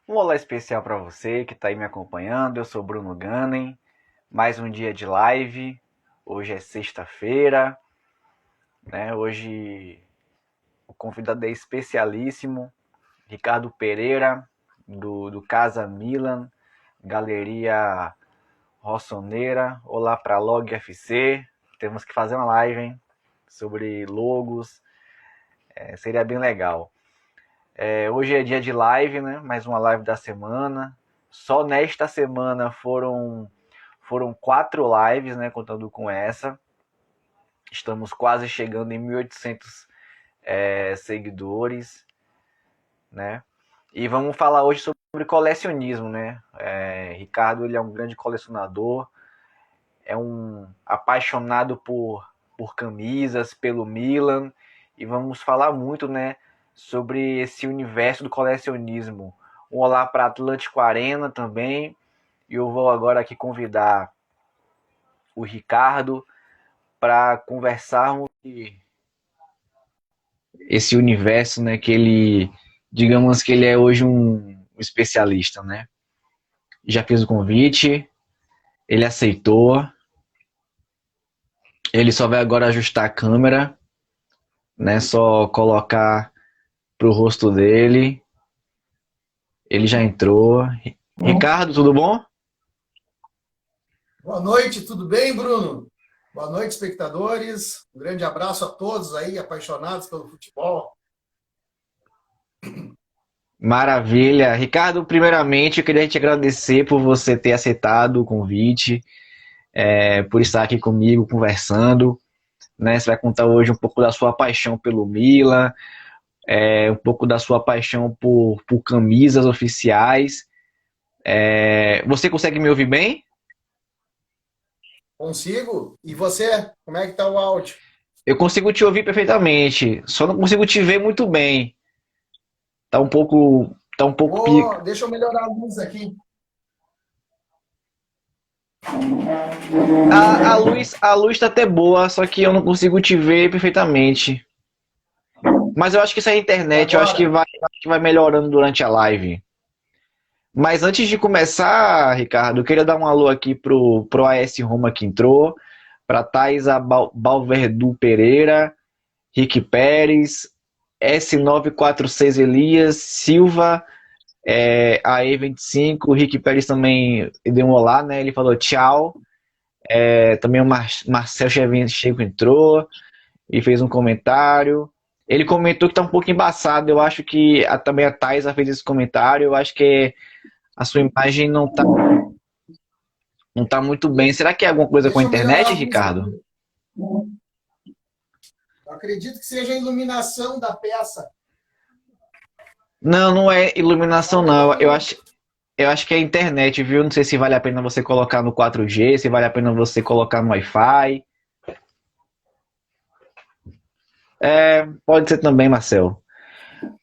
Um olá especial para você que está aí me acompanhando. Eu sou Bruno Gannen. Mais um dia de live. Hoje é sexta-feira, né? Hoje o convidado é especialíssimo, Ricardo Pereira, do Casa Milan, Galeria Rossoneira. Olá para Log FC. Temos que fazer uma live, hein? Sobre logos. Seria bem legal. Hoje é dia de live, né? Mais uma live da semana. Só nesta semana foram 4 lives, né? Contando com essa. Estamos quase chegando em 1.800 seguidores, né? E vamos falar hoje sobre colecionismo, né? Ricardo, ele é um grande colecionador, é um apaixonado por camisas, pelo Milan, e vamos falar muito, né, sobre esse universo do colecionismo. Um olá para Atlântico Arena também, e eu vou agora aqui convidar o Ricardo para conversarmos esse universo, né, que ele, digamos que ele é hoje um especialista, né? Já fez o convite, ele aceitou, ele só vai agora ajustar a câmera, né? Só colocar pro rosto dele. Ele já entrou. Ricardo, tudo bom? Boa noite, tudo bem, Bruno? Boa noite, espectadores. Um grande abraço a todos aí, apaixonados pelo futebol. Maravilha. Ricardo, primeiramente, eu queria te agradecer por você ter aceitado o convite, por estar aqui comigo conversando. Né? Você vai contar hoje um pouco da sua paixão pelo Milan, um pouco da sua paixão por camisas oficiais. Você consegue me ouvir bem? Consigo? E você? Como é que tá o áudio? Eu consigo te ouvir perfeitamente, só não consigo te ver muito bem. Tá um pouco, tá um pouco. Deixa eu melhorar a luz aqui. A luz tá até boa, só que eu não consigo te ver perfeitamente. Mas eu acho que isso é a E internet, eu acho agora? que vai melhorando durante a live. Mas antes de começar, Ricardo, eu queria dar um alô aqui pro AS Roma que entrou, pra Thaisa Balverdu Pereira, Rick Pérez, S946 Elias, Silva, a E25, o Rick Pérez também deu um olá, né? Ele falou tchau. Também o Marcel Chevchenko entrou e fez um comentário. Ele comentou que tá um pouco embaçado. Eu acho que também a Thaisa fez esse comentário. Eu acho que a sua imagem não tá muito bem. Será que é alguma coisa com a Deixa eu melhorar internet, a luz Ricardo? aqui. Eu acredito que seja a iluminação da peça. Não, não é iluminação, Talvez a não. Eu ilumina... acho, eu acho que é a internet, viu? Não sei se vale a pena você colocar no 4G, se vale a pena você colocar no Wi-Fi. Pode ser também, Marcel.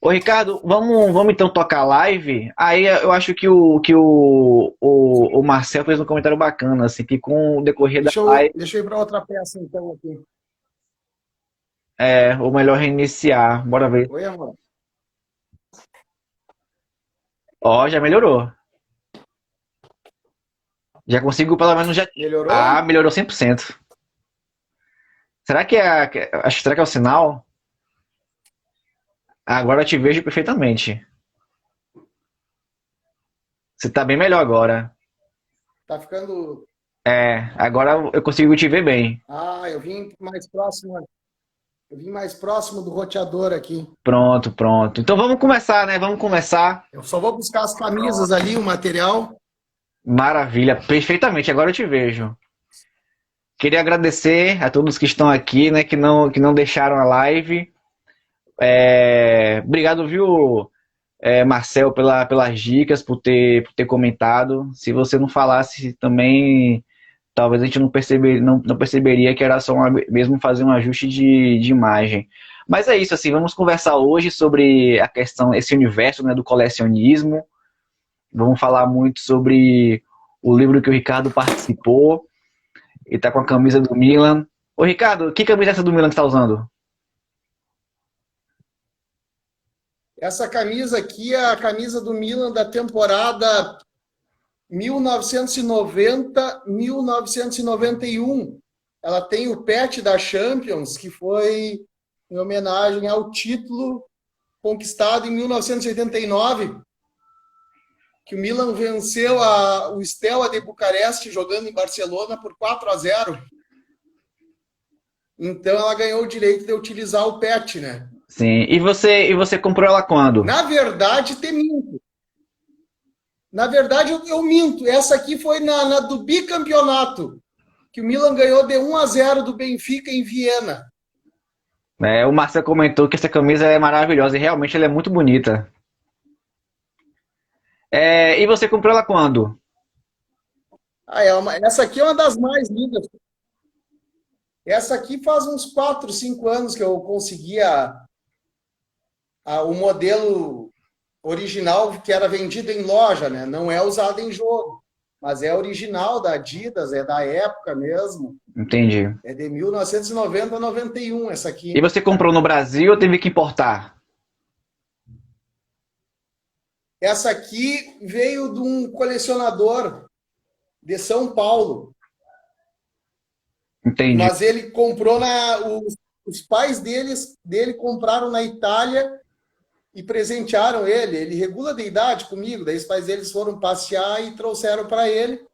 Ô Ricardo, vamos então tocar live. Aí eu acho que o Marcel fez um comentário bacana, assim, que com o decorrer da live Deixa eu ir para outra peça, então, aqui. é o melhor reiniciar. Bora ver. Oi, amor. Ó, já melhorou. Já consigo pelo menos já. Ah, Melhorou? melhorou 100%. Será que será que é o sinal? Agora eu te vejo perfeitamente. Você tá bem melhor agora. Tá ficando... Agora eu consigo te ver bem. Ah, eu vim mais próximo. Eu vim mais próximo do roteador aqui. Pronto, pronto. Então vamos começar, né? Vamos começar. Eu só vou buscar as camisas ali, o material. Maravilha, perfeitamente. Agora eu te vejo. Queria agradecer a todos que estão aqui, né? Que não deixaram a live. Obrigado, viu, Marcel, pelas dicas, por ter comentado. Se você não falasse também, talvez a gente não perceberia que era só mesmo fazer um ajuste de imagem. Mas é isso, assim, vamos conversar hoje sobre a questão, esse universo, né, do colecionismo. Vamos falar muito sobre o livro que o Ricardo participou e tá com a camisa do Milan. Ô, Ricardo, que camisa é essa do Milan que você tá usando? Essa camisa aqui é a camisa do Milan da temporada 1990-1991. Ela tem o patch da Champions, que foi em homenagem ao título conquistado em 1989, que o Milan venceu o Steaua de Bucareste jogando em Barcelona por 4-0. Então ela ganhou o direito de utilizar o patch, né? Sim. E você comprou ela quando? Na verdade, te minto. Na verdade, eu minto. Essa aqui foi na do bicampeonato, que o Milan ganhou de 1-0 do Benfica em Viena. O Marcelo comentou que essa camisa é maravilhosa e realmente ela é muito bonita. E você comprou ela quando? Essa aqui é uma das mais lindas. Essa aqui faz uns 4, 5 anos que eu consegui o modelo original que era vendido em loja, né? Não é usado em jogo, mas é original da Adidas, é da época mesmo. Entendi. É de 1990 a 91 essa aqui. E você comprou no Brasil ou teve que importar? Essa aqui veio de um colecionador de São Paulo. Entendi. Mas ele comprou os pais dele compraram na Itália e presentearam ele. Ele regula de idade comigo, daí os pais deles foram passear e trouxeram para ele.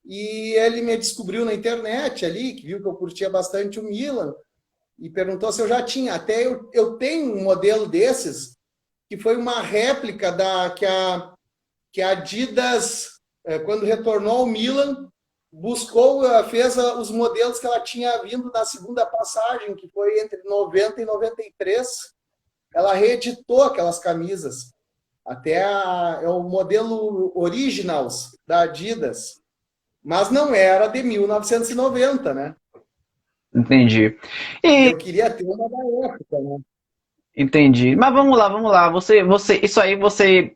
E ele me descobriu na internet ali, que viu que eu curtia bastante o Milan, e perguntou se eu já tinha. Até eu tenho um modelo desses, que foi uma réplica que a Adidas, quando retornou ao Milan, fez os modelos que ela tinha vindo na segunda passagem, que foi entre 90 e 93. Ela reeditou aquelas camisas. Até é o modelo Originals da Adidas. Mas não era de 1990, né? Entendi. Eu queria ter uma da época, né? Entendi. Mas vamos lá, vamos lá. Isso aí você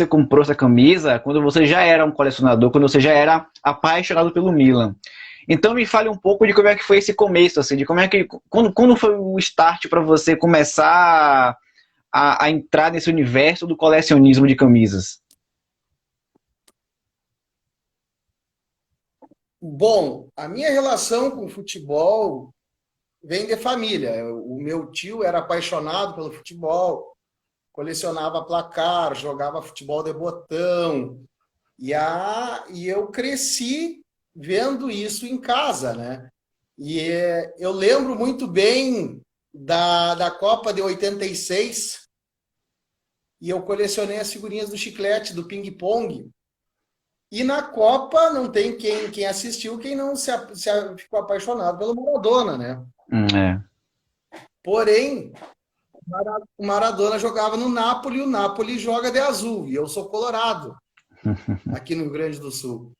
comprou essa camisa quando você já era um colecionador, quando você já era apaixonado pelo Milan. Então me fale um pouco de como é que foi esse começo, assim, de como é que quando foi o start para você começar a entrar nesse universo do colecionismo de camisas. Bom, a minha relação com o futebol vem de família. O meu tio era apaixonado pelo futebol, colecionava placar, jogava futebol de botão. E eu cresci vendo isso em casa, né? Eu lembro muito bem da Copa de 86, e eu colecionei as figurinhas do Chiclete, do ping-pong. E na Copa não tem quem assistiu, quem não ficou apaixonado pelo Maradona, né? É. Porém, o Maradona jogava no Napoli, e o Napoli joga de azul, e eu sou colorado, aqui no Rio Grande do Sul.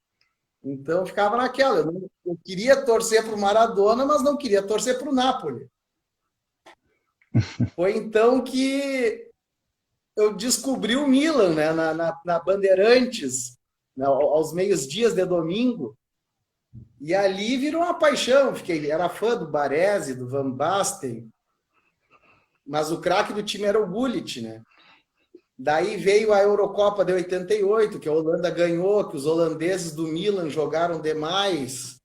Então eu ficava naquela. Eu queria torcer para o Maradona, mas não queria torcer para o Napoli. Foi então que eu descobri o Milan, né, na Bandeirantes, aos meios-dias de domingo. E ali virou uma paixão. Era fã do Baresi, do Van Basten, mas o craque do time era o Gullit, né? Daí veio a Eurocopa de 88, que a Holanda ganhou, que os holandeses do Milan jogaram demais.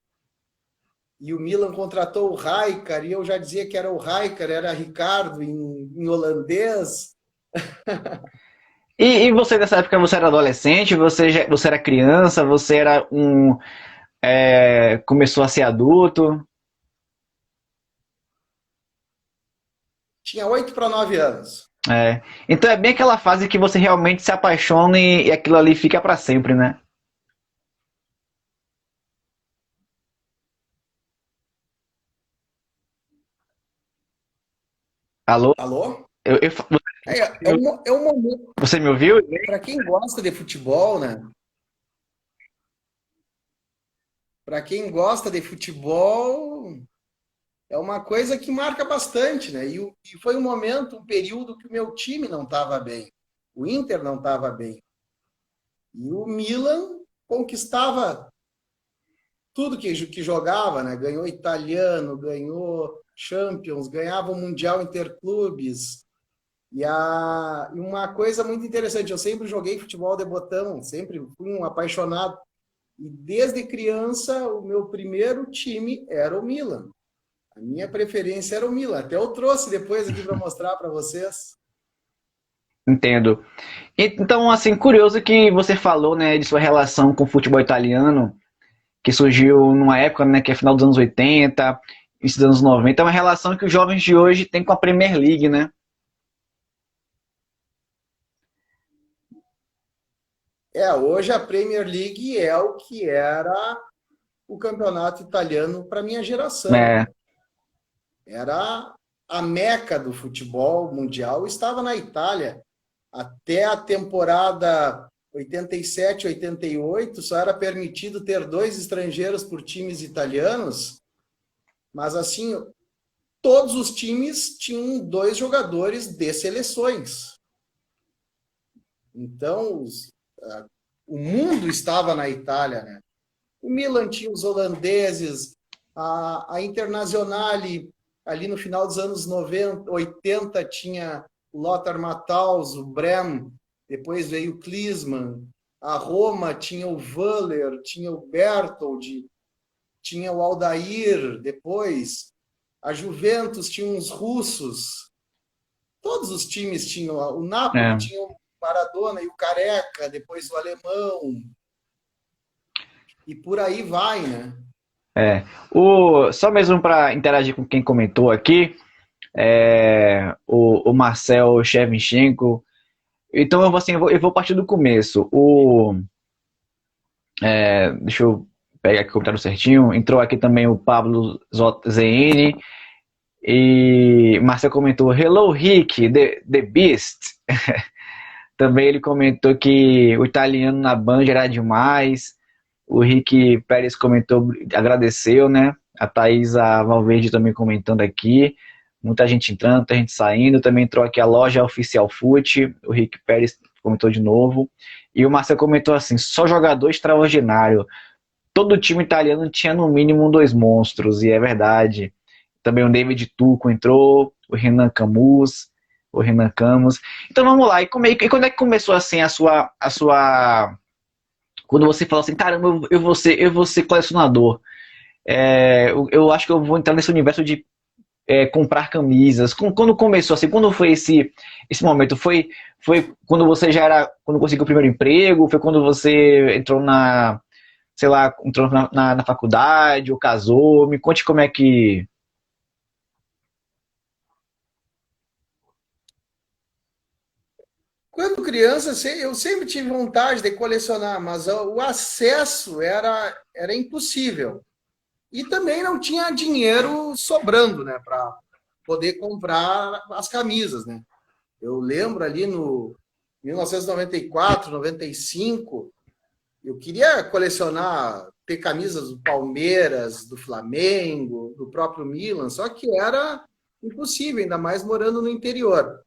E o Milan contratou o Rijkaard, e eu já dizia que era o Rijkaard, era Ricardo em holandês. E você, nessa época, você era adolescente, você era criança, você era começou a ser adulto? Tinha 8 para 9 anos. Então é bem aquela fase que você realmente se apaixona e aquilo ali fica para sempre, né? Alô? Alô? Eu- eu- É um momento. você me ouviu? Para quem gosta de futebol, né? Para quem gosta de futebol, é uma coisa que marca bastante, né? E foi um momento, um período que o meu time não estava bem. O Inter não estava bem. E o Milan conquistava tudo que jogava, né? Ganhou italiano, ganhou Champions, ganhava o Mundial Interclubes. E uma coisa muito interessante, eu sempre joguei futebol de botão, sempre fui um apaixonado. E desde criança, o meu primeiro time era o Milan. A minha preferência era o Milan. Até eu trouxe depois aqui para mostrar para vocês. Entendo. Então, assim, curioso que você falou, né, de sua relação com o futebol italiano, que surgiu numa época, né, que é final dos anos 80, início dos anos 90. É uma relação que os jovens de hoje têm com a Premier League, né? Hoje a Premier League é o que era o campeonato italiano para minha geração, É, né? Era a meca do futebol mundial, estava na Itália. Até a temporada 87, 88, só era permitido ter 2 estrangeiros por times italianos, mas assim, todos os times tinham 2 jogadores de seleções. Então, o mundo estava na Itália, né? O Milan tinha os holandeses, a Internazionale, ali no final dos anos 90, 80, tinha o Lothar Matthaus, o Brem, depois veio o Klinsmann, a Roma tinha o Völler, tinha o Berthold, tinha o Aldair, depois a Juventus tinha uns russos, todos os times tinham, o Napoli é, tinha o Maradona e o Careca, depois o alemão, e por aí vai, né? só mesmo para interagir com quem comentou aqui, o Marcel Shevchenko. Então, eu vou partir do começo. Deixa eu pegar aqui o comentário certinho. Entrou aqui também o Pablo ZN. E Marcel comentou: Hello, Rick, the Beast. Também ele comentou que o italiano na Band era demais. O Rick Pérez comentou, agradeceu, né? A Thaisa Valverde também comentando aqui. Muita gente entrando, muita gente saindo. Também entrou aqui a loja Oficial Foot. O Rick Pérez comentou de novo. E o Marcel comentou assim: só jogador extraordinário. Todo time italiano tinha no mínimo 2 monstros, e é verdade. Também o David Tuco entrou, o Renan Camus, o Renan Camus. Então vamos lá, e quando é que começou assim quando você falou assim, caramba, eu vou ser colecionador. Eu acho que eu vou entrar nesse universo de comprar camisas. Quando começou assim, quando foi esse momento? Foi quando você já era, quando conseguiu o primeiro emprego? Foi quando você entrou sei lá, entrou na faculdade ou casou? Me conte como é que... Quando criança, eu sempre tive vontade de colecionar, mas o acesso era impossível. E também não tinha dinheiro sobrando, né, para poder comprar as camisas, né? Eu lembro ali no 1994, 95, eu queria colecionar, ter camisas do Palmeiras, do Flamengo, do próprio Milan, só que era impossível, ainda mais morando no interior.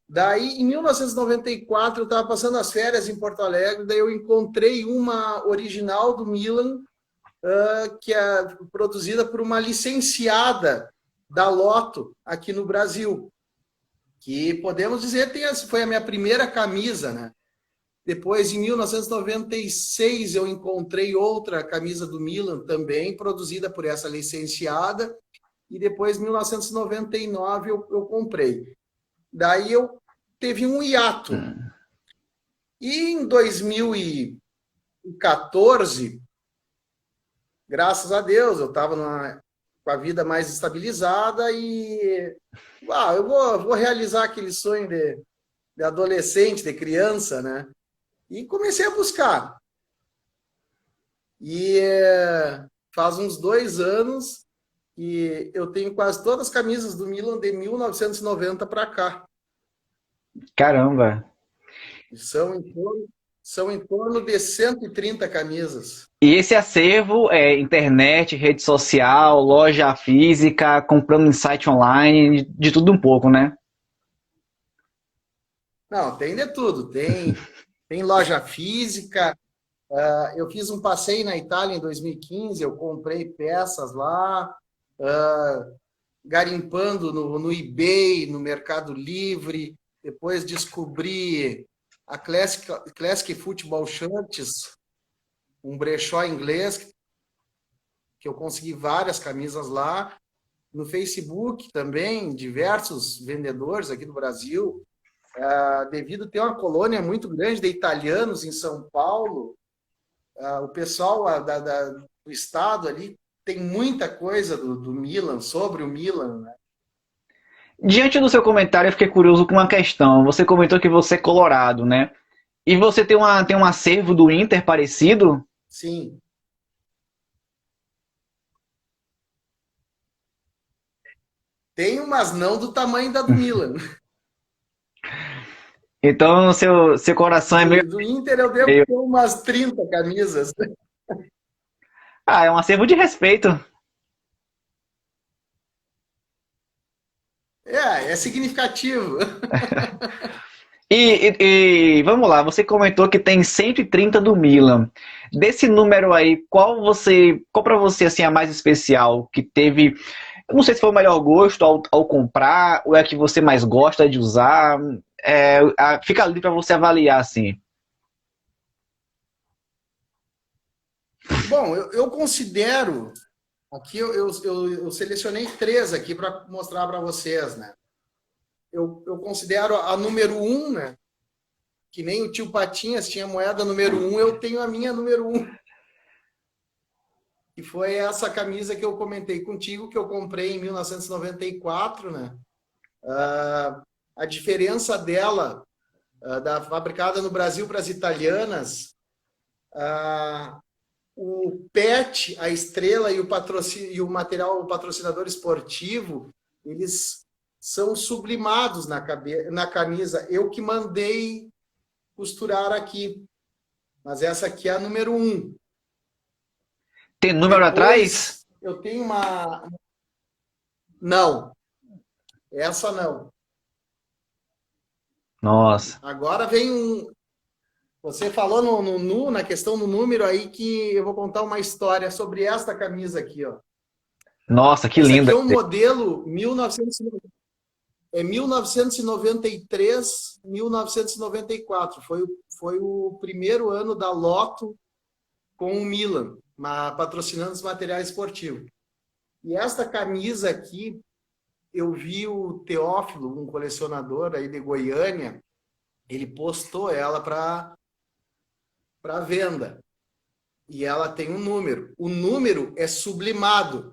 Daí, em 1994, eu estava passando as férias em Porto Alegre, daí eu encontrei uma original do Milan, que é produzida por uma licenciada da Lotto aqui no Brasil, que podemos dizer foi a minha primeira camisa, né? Depois, em 1996, eu encontrei outra camisa do Milan também, produzida por essa licenciada, e depois, em 1999, eu comprei. Daí eu teve um hiato. E em 2014, graças a Deus, eu estava com a vida mais estabilizada e eu vou realizar aquele sonho de adolescente, de criança, né? E comecei a buscar. E faz uns 2 anos que eu tenho quase todas as camisas do Milan de 1990 para cá. Caramba! São em torno de 130 camisas. E esse acervo é internet, rede social, loja física, comprando em site online, de tudo um pouco, né? Não, tem de tudo. Tem loja física. Eu fiz um passeio na Itália em 2015, eu comprei peças lá, garimpando no eBay, no Mercado Livre. Depois descobri a Classic Football Shirts, um brechó inglês, que eu consegui várias camisas lá. No Facebook também, diversos vendedores aqui do Brasil. Devido a ter uma colônia muito grande de italianos em São Paulo, o pessoal do estado ali tem muita coisa do Milan, sobre o Milan, né? Diante do seu comentário, eu fiquei curioso com uma questão. Você comentou que você é colorado, né? E você tem um acervo do Inter parecido? Sim. Tem, mas não do tamanho da do Milan. Então, seu coração é meio. Do Inter eu devo ter umas 30 camisas. Ah, é um acervo de respeito. É significativo. E vamos lá, você comentou que tem 130 do Milan. Desse número aí, qual para você assim, é a mais especial? Que teve. Eu não sei se foi o melhor gosto ao comprar, ou é a que você mais gosta de usar. Fica ali para você avaliar, assim. Bom, eu considero. Aqui eu selecionei 3 aqui para mostrar para vocês, né? Eu considero a número 1, né? Que nem o tio Patinhas tinha moeda número 1, eu tenho a minha número 1. E foi essa camisa que eu comentei contigo, que eu comprei em 1994, né? A diferença dela, da fabricada no Brasil para as italianas, o PET, a estrela e o material, o patrocinador esportivo, eles são sublimados na camisa. Eu que mandei costurar aqui. Mas essa aqui é a número 1. Tem número atrás? Eu tenho uma... Não. Essa não. Nossa. Agora vem um... Você falou na questão do número aí, que eu vou contar uma história sobre esta camisa aqui, ó. Nossa, que Essa linda. aqui é um modelo 1993, 1994. Foi o primeiro ano da Lotto com o Milan, patrocinando os materiais esportivos. E esta camisa aqui, eu vi o Teófilo, um colecionador aí de Goiânia, ele postou ela para venda. E ela tem um número. O número é sublimado.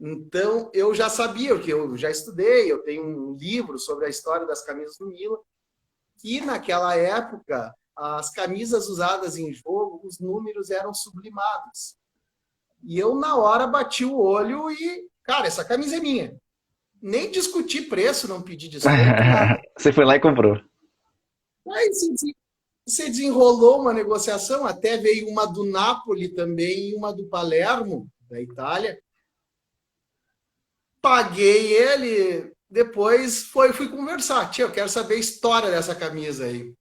Então, eu já sabia, que eu já estudei, eu tenho um livro sobre a história das camisas do Milan, que naquela época, as camisas usadas em jogo, os números eram sublimados. E eu, na hora, bati o olho e, cara, essa camisa é minha. Nem discuti preço, não pedi desconto, nada. Você foi lá e comprou. Aí se desenrolou uma negociação, até veio uma do Napoli também e uma do Palermo, da Itália. Paguei ele, depois fui conversar. Tia, eu quero saber a história dessa camisa aí.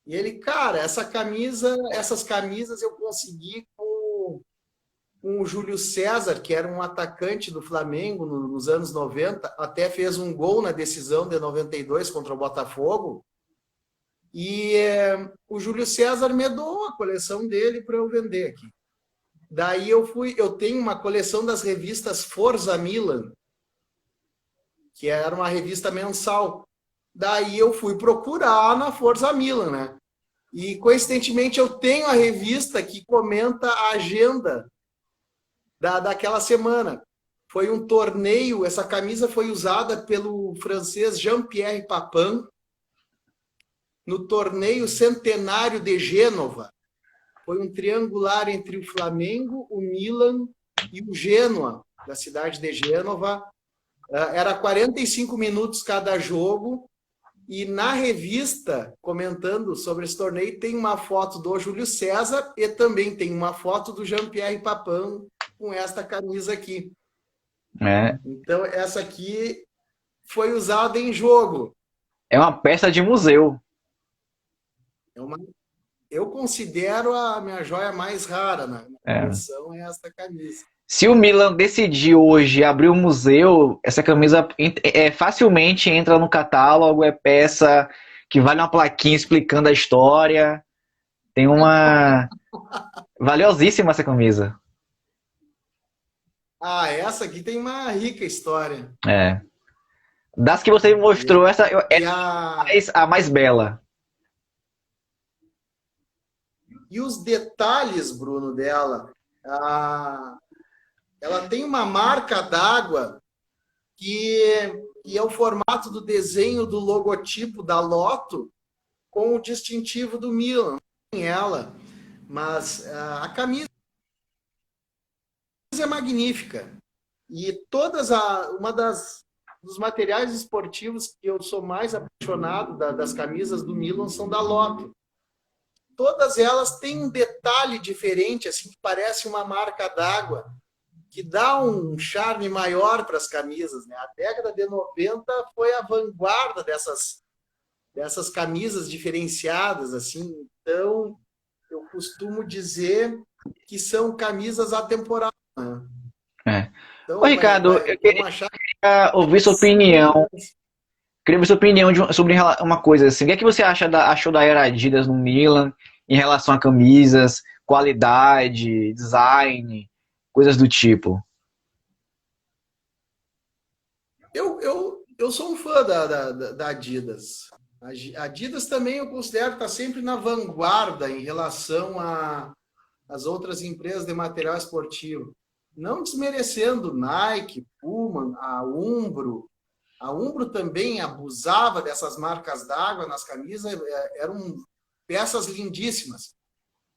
E ele, cara, essas camisas eu consegui com o Júlio César, que era um atacante do Flamengo nos anos 90, até fez um gol na decisão de 92 contra o Botafogo. E o Júlio César me doou a coleção dele para eu vender aqui. Daí eu tenho uma coleção das revistas Forza Milan, que era uma revista mensal. Daí eu fui procurar na Forza Milan, né? E, coincidentemente, eu tenho a revista que comenta a agenda daquela semana. Foi um torneio, essa camisa foi usada pelo francês Jean-Pierre Papin no torneio centenário de Gênova. Foi um triangular entre o Flamengo, o Milan e o Genoa, da cidade de Gênova. Era 45 minutos cada jogo. E na revista, comentando sobre esse torneio, tem uma foto do Júlio César e também tem uma foto do Jean-Pierre Papin com esta camisa aqui. Então, essa aqui foi usada em jogo. É uma peça de museu. Eu considero a minha joia mais rara na coleção, é esta camisa. Se o Milan decidir hoje abrir um museu, essa camisa facilmente entra no catálogo, é peça que vale uma plaquinha explicando a história. Tem uma. Valiosíssima essa camisa. Ah, essa aqui tem uma rica história. É. Das que você me mostrou, essa é E, a, a mais bela. e os detalhes, Bruno, dela. Ela tem uma marca d'água que é o formato do desenho do logotipo da Lotto com o distintivo do Milan. Tem ela, mas a camisa é magnífica. E uma dos materiais esportivos que eu sou mais apaixonado das camisas do Milan são da Lotto. Todas elas têm um detalhe diferente, assim, que parece uma marca d'água, que dá um charme maior para as camisas, né? A década de 90 foi a vanguarda dessas camisas diferenciadas, assim. Então, eu costumo dizer que são camisas atemporais, né? É. Ô, Então, Ricardo, eu vão achar queria ouvir sua opinião. Queria ver sua opinião sobre uma coisa assim. O que é que você achou da era Adidas no Milan em relação a camisas, qualidade, design, coisas do tipo? eu sou um fã da Adidas. A Adidas também eu considero que está sempre na vanguarda em relação às outras empresas de material esportivo. Não desmerecendo Nike, Puma, a Umbro. A Umbro também abusava dessas marcas d'água nas camisas, eram peças lindíssimas.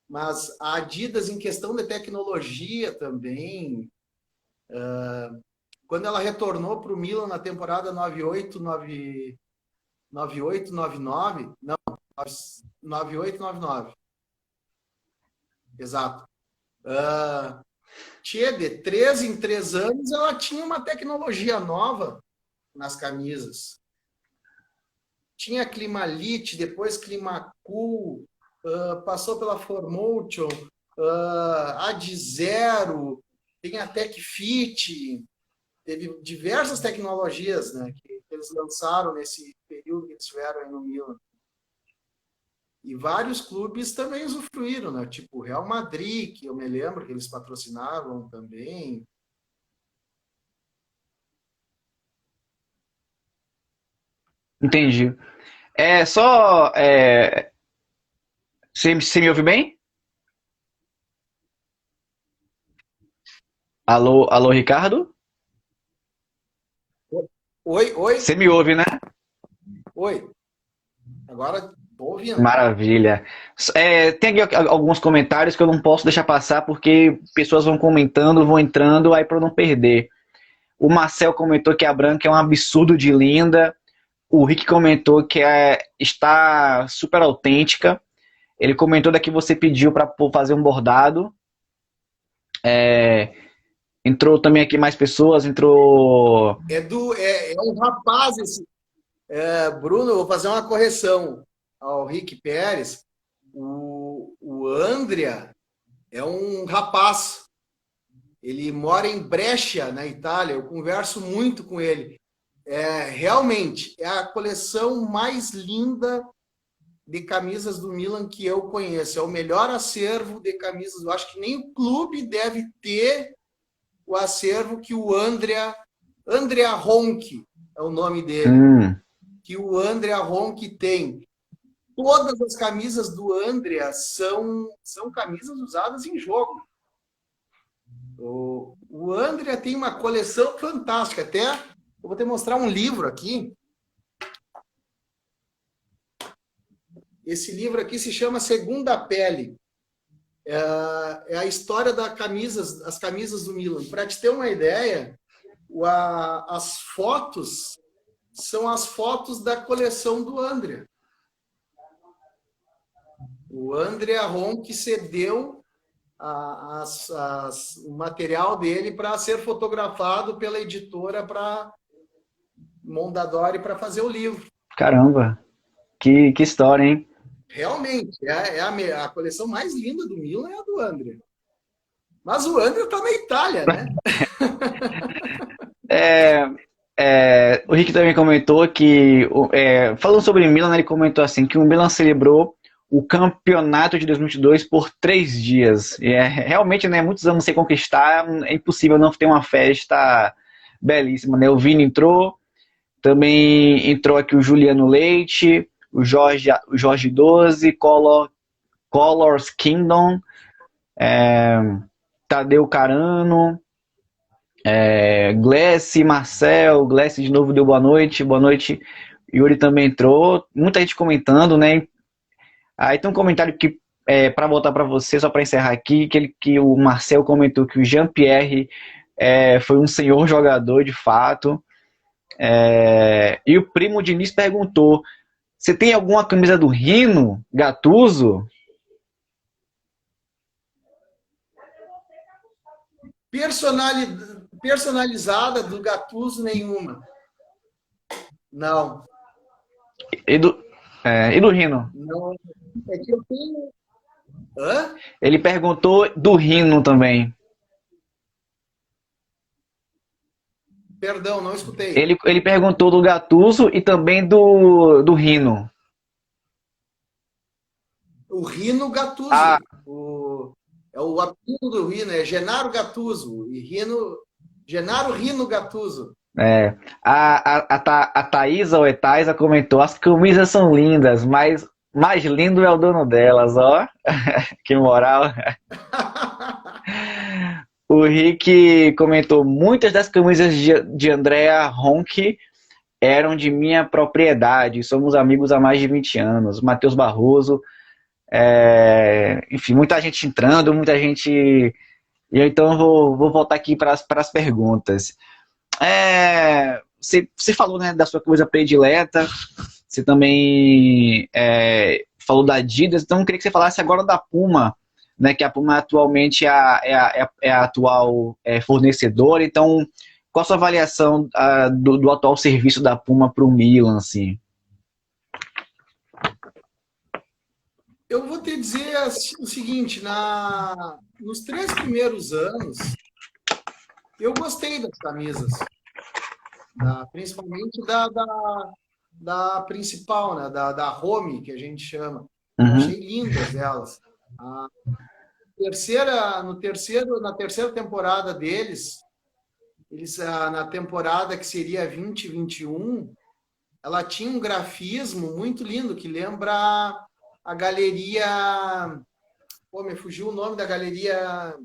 Mas a Adidas, em questão de tecnologia também, quando ela retornou para o Milan na temporada 98-99, não, 98-99, exato. De 3 em 3 anos, ela tinha uma tecnologia nova nas camisas. Tinha Climalite, depois Climacool, passou pela Formotion, Adizero, tem a TechFit, teve diversas tecnologias, né, que eles lançaram nesse período que eles estiveram aí no Milan. E vários clubes também usufruíram, né? Tipo o Real Madrid, que eu me lembro que eles patrocinavam também. Entendi. É só. Você me ouve bem? Alô, alô, Ricardo? Oi, oi, Você me ouve, né? oi. Agora estou ouvindo. Maravilha. Tem aqui alguns comentários que eu não posso deixar passar porque pessoas vão comentando, vão entrando, aí para não perder. O Marcel comentou que a branca é um absurdo de linda. O Rick comentou que está super autêntica. Ele comentou daqui que você pediu para fazer um bordado. Entrou também aqui mais pessoas, entrou. É um rapaz esse. Bruno, eu vou fazer uma correção ao Rick Pérez. O Andrea é um rapaz. Ele mora em Brescia, na Itália. Eu converso muito com ele. Realmente, é a coleção mais linda de camisas do Milan que eu conheço. É o melhor acervo de camisas. Eu acho que nem o clube deve ter o acervo que o Andrea Ronchi é o nome dele. Que o Andrea Ronchi tem. Todas as camisas do Andrea são camisas usadas em jogo. O Andrea tem uma coleção fantástica. Até eu vou te mostrar um livro aqui. Esse livro aqui se chama Segunda Pele. É a história das camisas do Milan. Para te ter uma ideia, as fotos são as fotos da coleção do Andrea. O Andrea Ronchi cedeu o material dele para ser fotografado pela editora para Mondadori para fazer o livro. Caramba, que história, hein? Realmente, a coleção mais linda do Milan é a do Andrea. Mas o André tá na Itália, né? É, o Rick também comentou que, falando sobre o Milan, né, ele comentou assim que o Milan celebrou o campeonato de 2022 por 3 dias. E realmente, né, muitos anos sem conquistar, é impossível não ter uma festa belíssima, né? O Vini entrou, também entrou aqui o Juliano Leite, o Jorge 12, Colors Kingdom, Tadeu Carano, Glessi, Marcel, Glessi de novo deu boa noite, boa noite. Yuri também entrou, muita gente comentando, né? Aí tem um comentário que, para voltar para você, só para encerrar aqui, que o Marcel comentou que o Jean-Pierre foi um senhor jogador de fato. E o primo Diniz perguntou: você tem alguma camisa do Rino Gattuso? Personalizada do Gattuso nenhuma. Não. E do Rino? Não. É que eu tenho. Hã? Ele perguntou do Rino também. Perdão, não escutei. Ele perguntou do Gattuso e também do Rino. O Rino Ah, Gattuso. É o apelido do Rino, é Genaro Gattuso. E Genaro Rino Gattuso. a Thaisa ou Etaisa comentou: as camisas são lindas, mas mais lindo é o dono delas, ó. Que moral. O Rick comentou: muitas das camisas de Andrea Ronchi eram de minha propriedade. Somos amigos há mais de 20 anos. Matheus Barroso. Enfim, muita gente entrando, muita gente. E então eu vou voltar aqui para as perguntas. Você falou, né, da sua coisa predileta, você também falou da Adidas, então eu queria que você falasse agora da Puma, né, que a Puma atualmente é a atual fornecedora. Então qual a sua avaliação do atual serviço da Puma para o Milan, assim? Eu vou te dizer o seguinte, nos 3 primeiros anos, eu gostei das camisas, principalmente da principal, né, da Home, que a gente chama. Eu Uhum. achei lindas elas. A na terceira temporada deles, na temporada que seria 2021, ela tinha um grafismo muito lindo que lembra a galeria. Pô, me fugiu o nome da galeria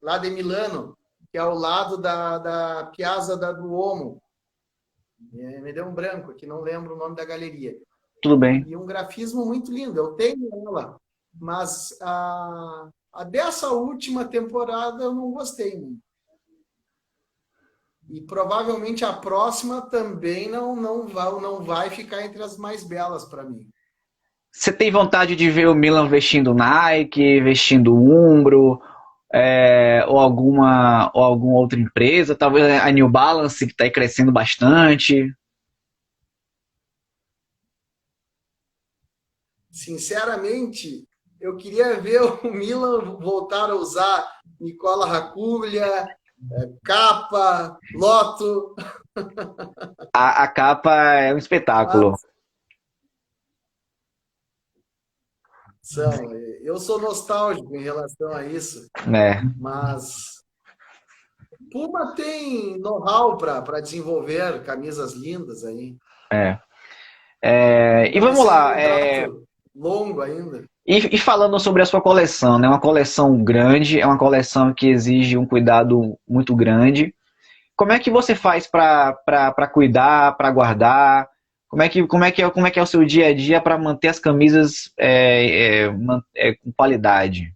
lá de Milano, que é ao lado da Piazza da Duomo. Me deu um branco aqui, não lembro o nome da galeria. Tudo bem. E um grafismo muito lindo. Eu tenho ela, mas a dessa última temporada eu não gostei muito. E provavelmente a próxima também não vai ficar entre as mais belas para mim. Você tem vontade de ver o Milan vestindo Nike, vestindo Umbro, ou alguma outra empresa? Talvez a New Balance, que está crescendo bastante. Sinceramente, eu queria ver o Milan voltar a usar Nicola Racuglia, Capa, Lotto. A capa é um espetáculo, Mas eu sou nostálgico em relação a isso, né? mas Puma tem know-how para desenvolver camisas lindas aí. É. E Deve vamos ser um lá. contrato longo ainda. E falando sobre a sua coleção, né? Uma coleção grande, é uma coleção que exige um cuidado muito grande. Como é que você faz para cuidar, para guardar? Como é que é o seu dia a dia para manter as camisas com qualidade?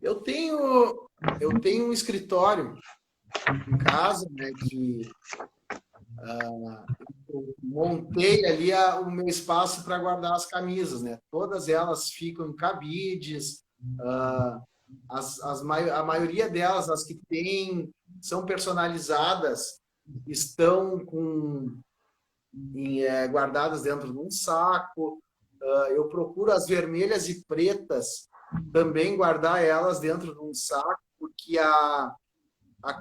Eu tenho um escritório em casa, né, que eu montei ali o meu espaço para guardar as camisas, né? Todas elas ficam em cabides, a maioria delas, as que são personalizadas, estão guardadas dentro de um saco. Eu procuro as vermelhas e pretas também guardar elas dentro de um saco, porque a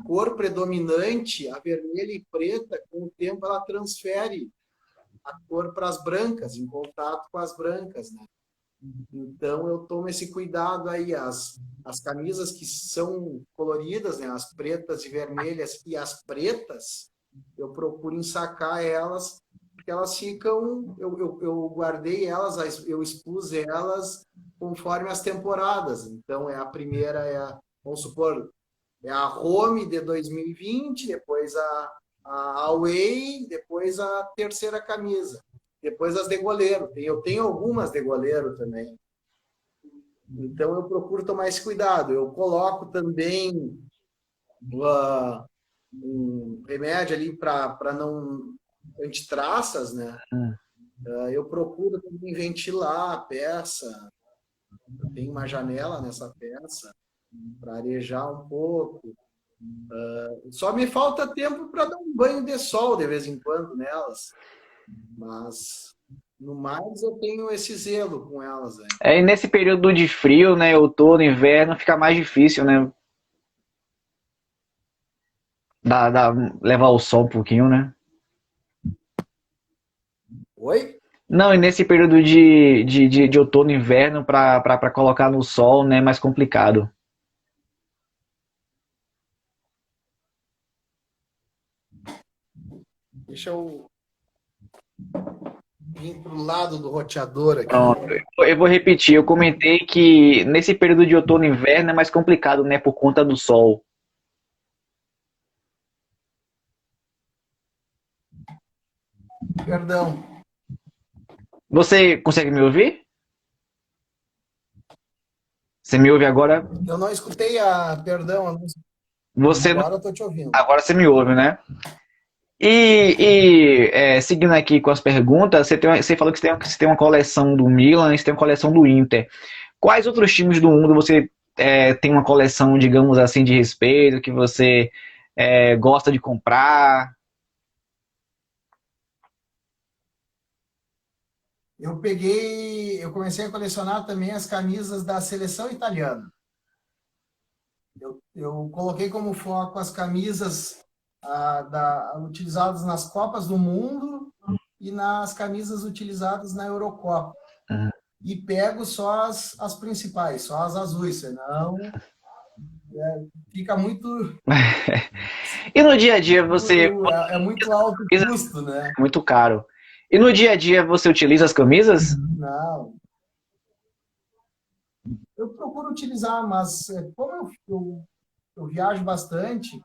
cor predominante, a vermelha e preta, com o tempo ela transfere a cor para as brancas, em contato com as brancas, né? Então eu tomo esse cuidado aí, as camisas que são coloridas, né, as pretas e vermelhas e as pretas, eu procuro ensacar elas, porque elas ficam, eu guardei elas, eu expus elas conforme as temporadas. Então é a primeira, vamos supor, é a Home de 2020, depois a Away, depois a terceira camisa. Depois as de goleiro. Eu tenho algumas de goleiro também. Então eu procuro tomar esse cuidado. Eu coloco também um remédio ali para não antitraças, né? Eu procuro também ventilar a peça. Eu tenho uma janela nessa peça para arejar um pouco. Só me falta tempo para dar um banho de sol de vez em quando nelas. Mas, no mais, eu tenho esse zelo com elas. Né? E nesse período de frio, né, outono, inverno, fica mais difícil, né? Levar o sol um pouquinho, né? Oi? Não, e nesse período de outono e inverno, para colocar no sol, né, é mais complicado. Deixa eu ir para o lado do roteador aqui. Pronto. Eu vou repetir, eu comentei que nesse período de outono e inverno é mais complicado, né, por conta do sol. Perdão. Você consegue me ouvir? Você me ouve agora? Eu não escutei a. Perdão. Você não- Agora eu estou te ouvindo. Agora você me ouve, né? Seguindo aqui com as perguntas, você falou que você tem uma coleção do Milan, você tem uma coleção do Inter. Quais outros times do mundo você tem uma coleção, digamos assim, de respeito, que você gosta de comprar? Eu comecei a colecionar também as camisas da seleção italiana. Eu coloquei como foco as camisas utilizadas nas Copas do Mundo e nas camisas utilizadas na Eurocopa. Uhum. E pego só as principais, só as azuis, senão fica muito. E no dia a dia você É muito alto o custo, né? é muito caro. E no dia a dia você utiliza as camisas? Não. Eu procuro utilizar, mas como eu viajo bastante,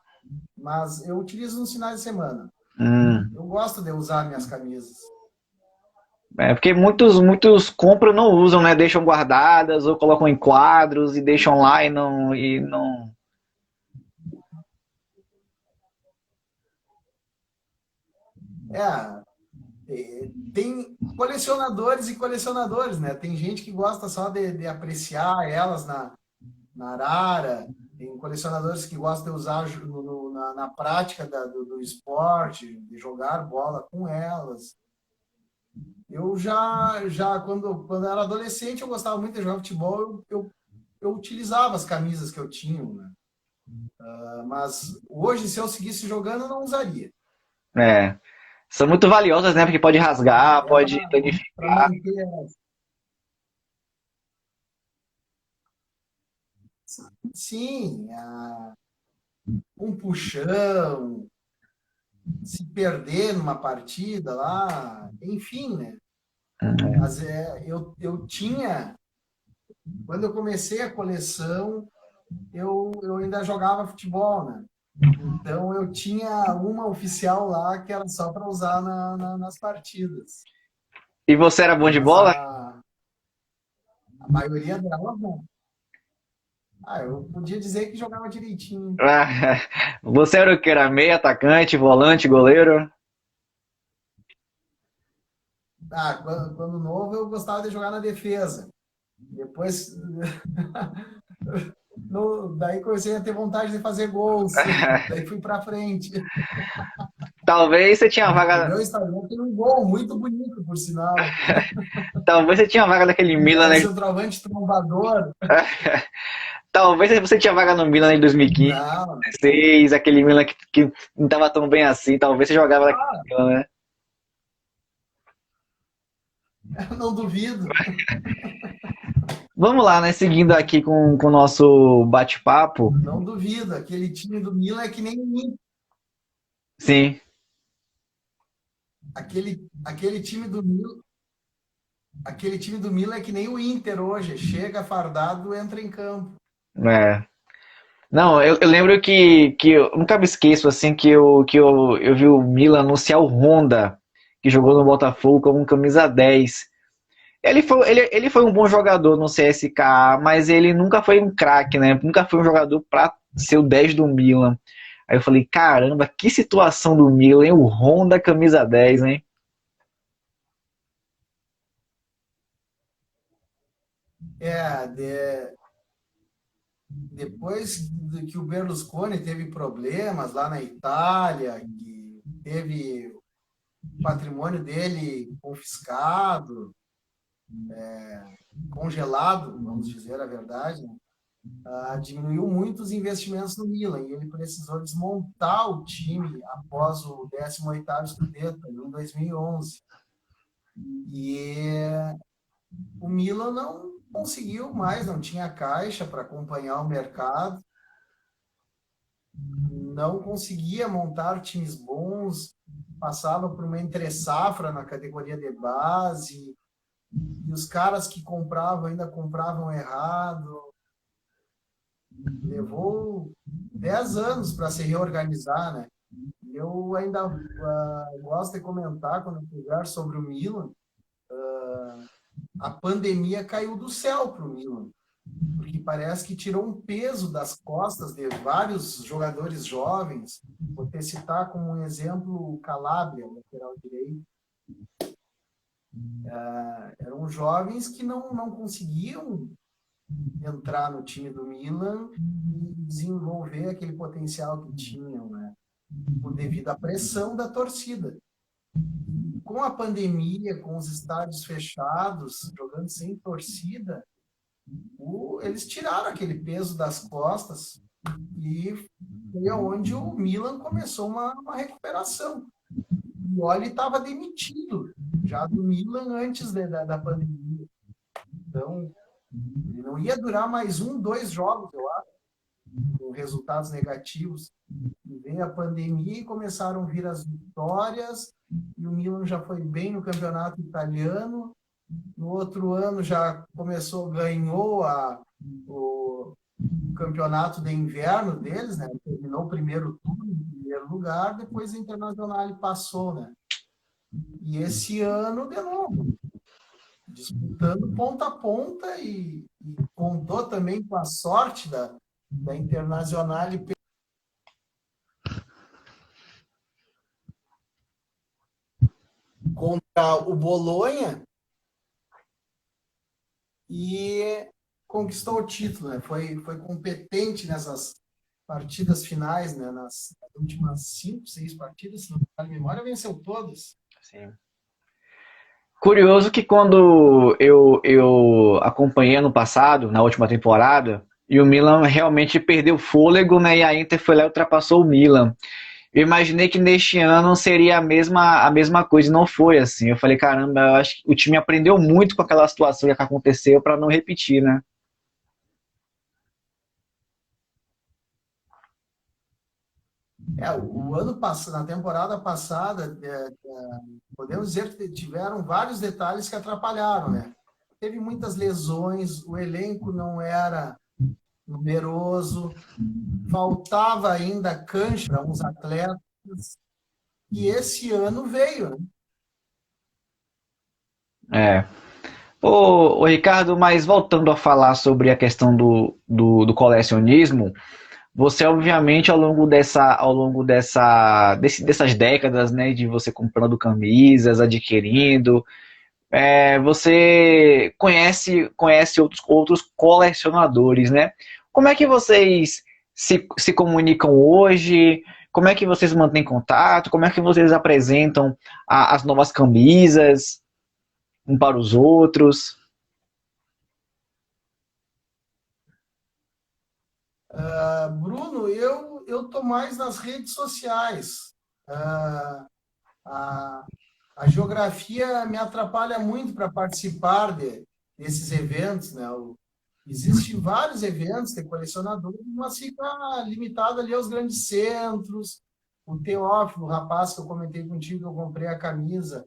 mas eu utilizo nos finais de semana. Eu gosto de usar minhas camisas. Porque muitos compram e não usam, né? Deixam guardadas ou colocam em quadros e deixam lá e não. Tem colecionadores e colecionadores, né? Tem gente que gosta só de apreciar elas na arara, tem colecionadores que gostam de usar na prática do esporte, de jogar bola com elas. Eu quando eu era adolescente, eu gostava muito de jogar futebol, eu utilizava as camisas que eu tinha, né? Mas hoje, se eu seguisse jogando, eu não usaria. É, são muito valiosas, né? Porque pode rasgar, É pode para danificar. manter sim, um puxão, se perder numa partida lá, enfim, né? Mas eu tinha, quando eu comecei a coleção, eu ainda jogava futebol, né? Então eu tinha uma oficial lá que era só para usar nas partidas. E você era bom de Mas bola? a maioria delas não. Eu podia dizer que jogava direitinho. Você era o que? Era meio atacante, volante, goleiro? Quando novo eu gostava de jogar na defesa. Depois Daí comecei a ter vontade de fazer gols. Daí fui para frente. Talvez você tinha a O vaga, meu Instagram tem um gol muito bonito, por sinal. talvez você tinha a vaga daquele Milan, Era né? centroavante trombador. Talvez você tinha vaga no Milan em 2015, Não, 2016, aquele Milan que não tava tão bem assim. Talvez você jogava naquele Milan, né? não duvido. Vamos lá, né? Seguindo aqui com o nosso bate-papo. Não duvido. Aquele time do Milan é que nem o Inter. Sim, Aquele time do Milan. Aquele time do Milan é que nem o Inter hoje. Chega fardado, entra em campo. é. Não, eu lembro que eu nunca me esqueço, assim, eu vi o Milan anunciar o Honda, que jogou no Botafogo como camisa 10. Ele foi um bom jogador no CSKA, mas ele nunca foi um craque, né? Nunca foi um jogador para ser o 10 do Milan. Aí eu falei, caramba, que situação do Milan, hein? O Honda camisa 10, hein? É, depois que o Berlusconi teve problemas lá na Itália, que teve o patrimônio dele confiscado, congelado, vamos dizer a verdade, né? Diminuiu muito os investimentos no Milan e ele precisou desmontar o time após o 18º Scudetto, em 2011. E o Milan não conseguiu mais, não tinha caixa para acompanhar o mercado, não conseguia montar times bons, passava por uma entre-safra na categoria de base, e os caras que compravam ainda compravam errado. Levou 10 anos para se reorganizar, né? E eu ainda gosto de comentar, quando eu converso sobre o Milan, a pandemia caiu do céu para o Milan, porque parece que tirou um peso das costas de vários jogadores jovens. Vou te citar como um exemplo o Calabria, lateral direito. Eram jovens que não conseguiam entrar no time do Milan e desenvolver aquele potencial que tinham, né? Devido à pressão da torcida. Com a pandemia, com os estádios fechados, jogando sem torcida, eles tiraram aquele peso das costas e foi onde o Milan começou uma recuperação. E o Oli estava demitido já do Milan antes da pandemia. Então, ele não ia durar mais 2 jogos, eu acho, com resultados negativos. E veio a pandemia e começaram a vir as vitórias, e o Milan já foi bem no campeonato italiano. No outro ano já ganhou o campeonato de inverno deles, né? Terminou o primeiro turno em primeiro lugar, depois a Internazionale passou, né? E esse ano, de novo, disputando ponta a ponta e contou também com a sorte da Internazionale contra o Bolonha e conquistou o título, né? Foi competente nessas partidas finais, né? Nas últimas 5, 6 partidas, se não me falha a memória, venceu todas. Sim. Curioso que quando eu acompanhei ano passado, na última temporada, e o Milan realmente perdeu fôlego, né? E a Inter foi lá e ultrapassou o Milan. Eu imaginei que neste ano seria a mesma coisa, e não foi assim. Eu falei, caramba, eu acho que o time aprendeu muito com aquela situação que aconteceu para não repetir, né? O ano passado, na temporada passada, podemos dizer que tiveram vários detalhes que atrapalharam, né? Teve muitas lesões, o elenco não era numeroso, faltava ainda cancha para uns atletas, e esse ano veio, né? É. Ô, Ricardo, mas voltando a falar sobre a questão do colecionismo, você obviamente dessas décadas, né, de você comprando camisas, adquirindo, você conhece outros colecionadores, né? Como é que vocês se comunicam hoje? Como é que vocês mantêm contato? Como é que vocês apresentam as novas camisas um para os outros? Bruno, eu tô mais nas redes sociais. A, a geografia me atrapalha muito para participar desses eventos, né? Existem vários eventos, tem colecionadores, mas fica limitado ali aos grandes centros. O Teófilo, o rapaz que eu comentei contigo, eu comprei a camisa,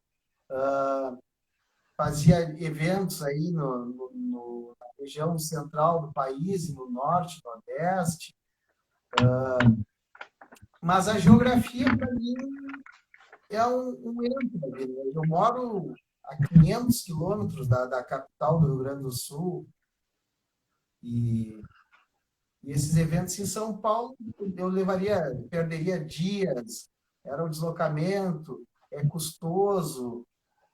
fazia eventos aí na região central do país, e no norte, nordeste. Mas a geografia, para mim, é um erro. Eu moro a 500 quilômetros da capital do Rio Grande do Sul e esses eventos em São Paulo eu perderia dias, era um deslocamento, é custoso,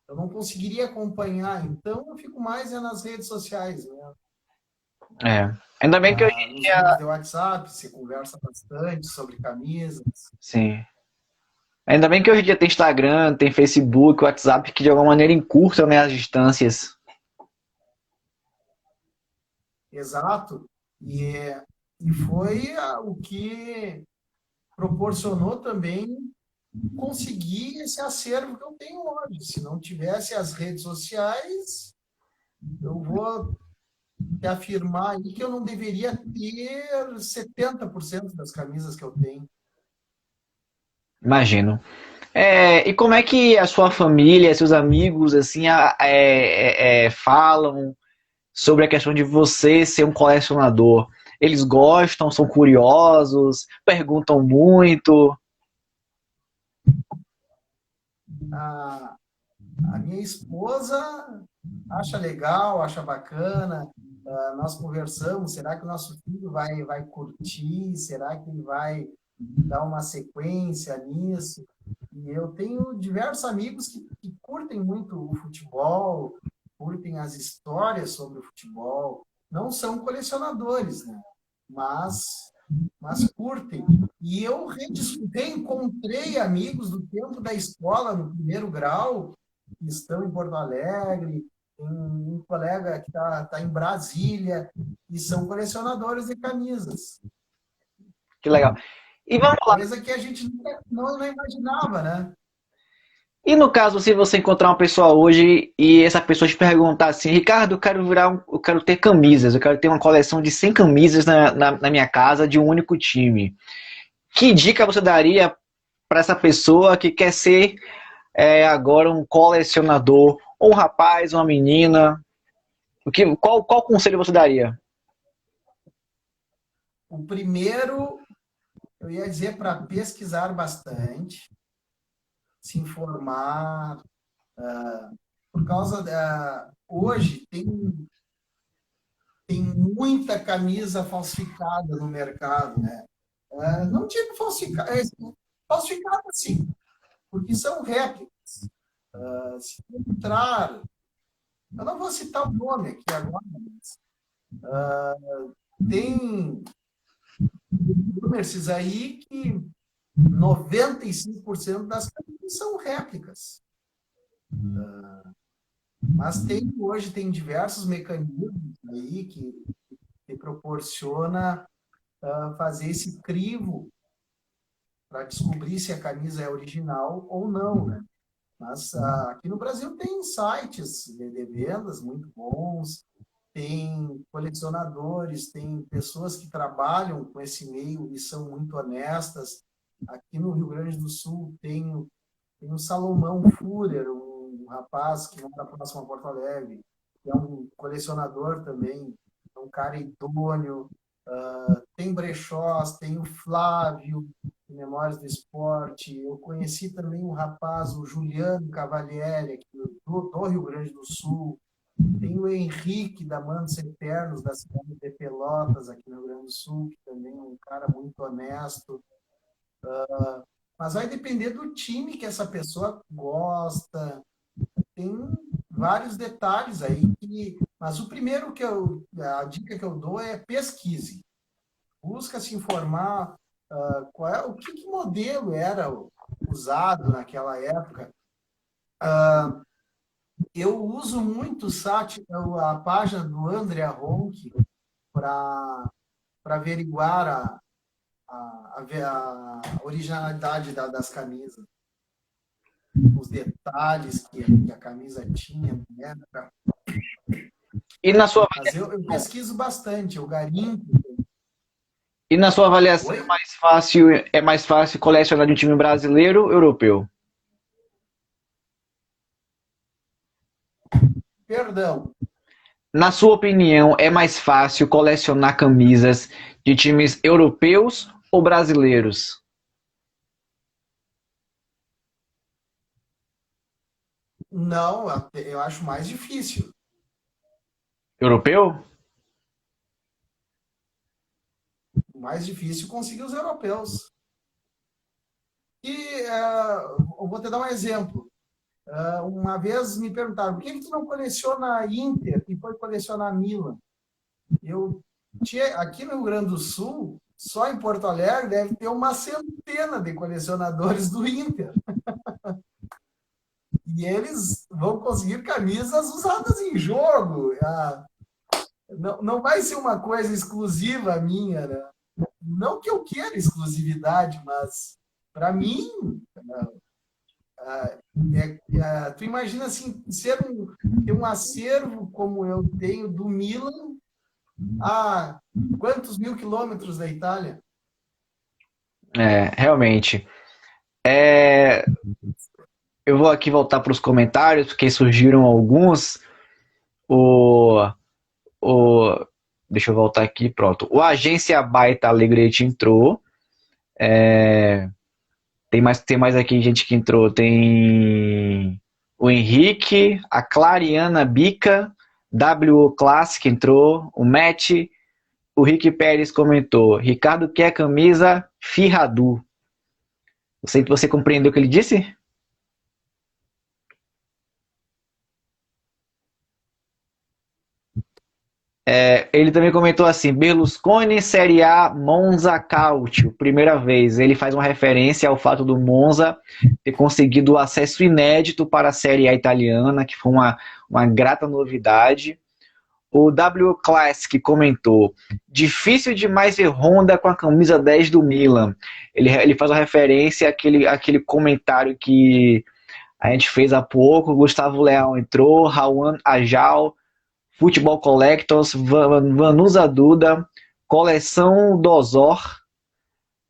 eu não conseguiria acompanhar, então eu fico mais nas redes sociais, né? É. Ainda bem que hoje em Nos grupos dia. de WhatsApp, se conversa bastante sobre camisas. Sim. Ainda bem que hoje em dia tem Instagram, tem Facebook, WhatsApp, que de alguma maneira encurtam, né, as distâncias. Exato. E foi o que proporcionou também conseguir esse acervo que eu tenho hoje. Se não tivesse as redes sociais, eu vou te afirmar aí que eu não deveria ter 70% das camisas que eu tenho. Imagino. E como é que a sua família, seus amigos, assim, falam sobre a questão de você ser um colecionador? Eles gostam, são curiosos, perguntam muito? A, a minha esposa acha legal, acha bacana. Nós conversamos, será que o nosso filho vai curtir? Será que ele vai dar uma sequência nisso? E eu tenho diversos amigos que curtem muito o futebol, curtem as histórias sobre o futebol. Não são colecionadores, né? Mas, mas curtem. E eu reencontrei amigos do tempo da escola, no primeiro grau, que estão em Porto Alegre, tem um colega que tá em Brasília, e são colecionadores de camisas. Que legal. E vamos lá. Coisa que a gente não imaginava, né? E no caso, se você encontrar uma pessoa hoje e essa pessoa te perguntar assim, Ricardo, eu quero ter camisas, eu quero ter uma coleção de 100 camisas na minha casa de um único time. Que dica você daria para essa pessoa que quer ser agora um colecionador, ou um rapaz, uma menina? Qual conselho você daria? O primeiro, eu ia dizer para pesquisar bastante, se informar, por causa da. Hoje tem muita camisa falsificada no mercado, né? Não digo falsificada, falsificada sim, porque são réplicas. Se entrar, eu não vou citar o nome aqui agora, mas tem e-commerces aí que 95% das camisas são réplicas. Mas hoje tem diversos mecanismos aí que proporciona fazer esse crivo para descobrir se a camisa é original ou não, né? Mas aqui no Brasil tem sites de vendas muito bons, tem colecionadores, tem pessoas que trabalham com esse meio e são muito honestas. Aqui no Rio Grande do Sul tem o Salomão Furer, um rapaz que mora próximo a Porto Alegre, que é um colecionador também, é um cara idôneo. Tem brechós, tem o Flávio, de Memórias do Esporte. Eu conheci também um rapaz, o Juliano Cavalieri, aqui do Rio Grande do Sul. Tem o Henrique, da Manos Eternos, da cidade de Pelotas, aqui no Rio Grande do Sul, que também é um cara muito honesto. Mas vai depender do time que essa pessoa gosta. Tem vários detalhes aí. Mas o primeiro a dica que eu dou é pesquise. busca se informar o que modelo era usado naquela época. Eu uso muito o site, a página do Andrea Ronchi para averiguar a originalidade das camisas, os detalhes que a camisa tinha, né? E na sua, Mas eu pesquiso bastante, eu garimpo. e na sua avaliação Oi? é mais fácil colecionar de um time brasileiro ou europeu? Perdão. Na sua opinião, é mais fácil colecionar camisas de times europeus ou brasileiros? Não, eu acho mais difícil. Europeu? Mais difícil conseguir os europeus. E eu vou te dar um exemplo. Uma vez me perguntaram, por que tu não coleciona Inter e foi colecionar Milan? Eu tinha, aqui no Rio Grande do Sul, só em Porto Alegre, deve ter uma centena de colecionadores do Inter. E eles vão conseguir camisas usadas em jogo. Não vai ser uma coisa exclusiva minha, né? Não que eu queira exclusividade, mas para mim, tu imagina assim, ter um acervo como eu tenho do Milan a quantos mil quilômetros da Itália? Realmente. Eu vou aqui voltar para os comentários, porque surgiram alguns. O, o, deixa eu voltar aqui, pronto. O Agência Baita Alegrete entrou. Tem mais aqui gente que entrou. Tem o Henrique, a Clariana Bica, WO Classic entrou, o Matt, o Rick Pérez comentou. Ricardo quer camisa Firradu. Você compreendeu o que ele disse? Ele também comentou assim: Berlusconi Série A Monza Cautio, primeira vez. Ele faz uma referência ao fato do Monza ter conseguido o acesso inédito para a Série A italiana, que foi uma grata novidade. O W Classic comentou: difícil demais ver Honda com a camisa 10 do Milan. Ele faz uma referência àquele comentário que a gente fez há pouco. Gustavo Leal entrou, Rawan Ajal, Futebol Collectors, Vanusa Duda, Coleção Dozor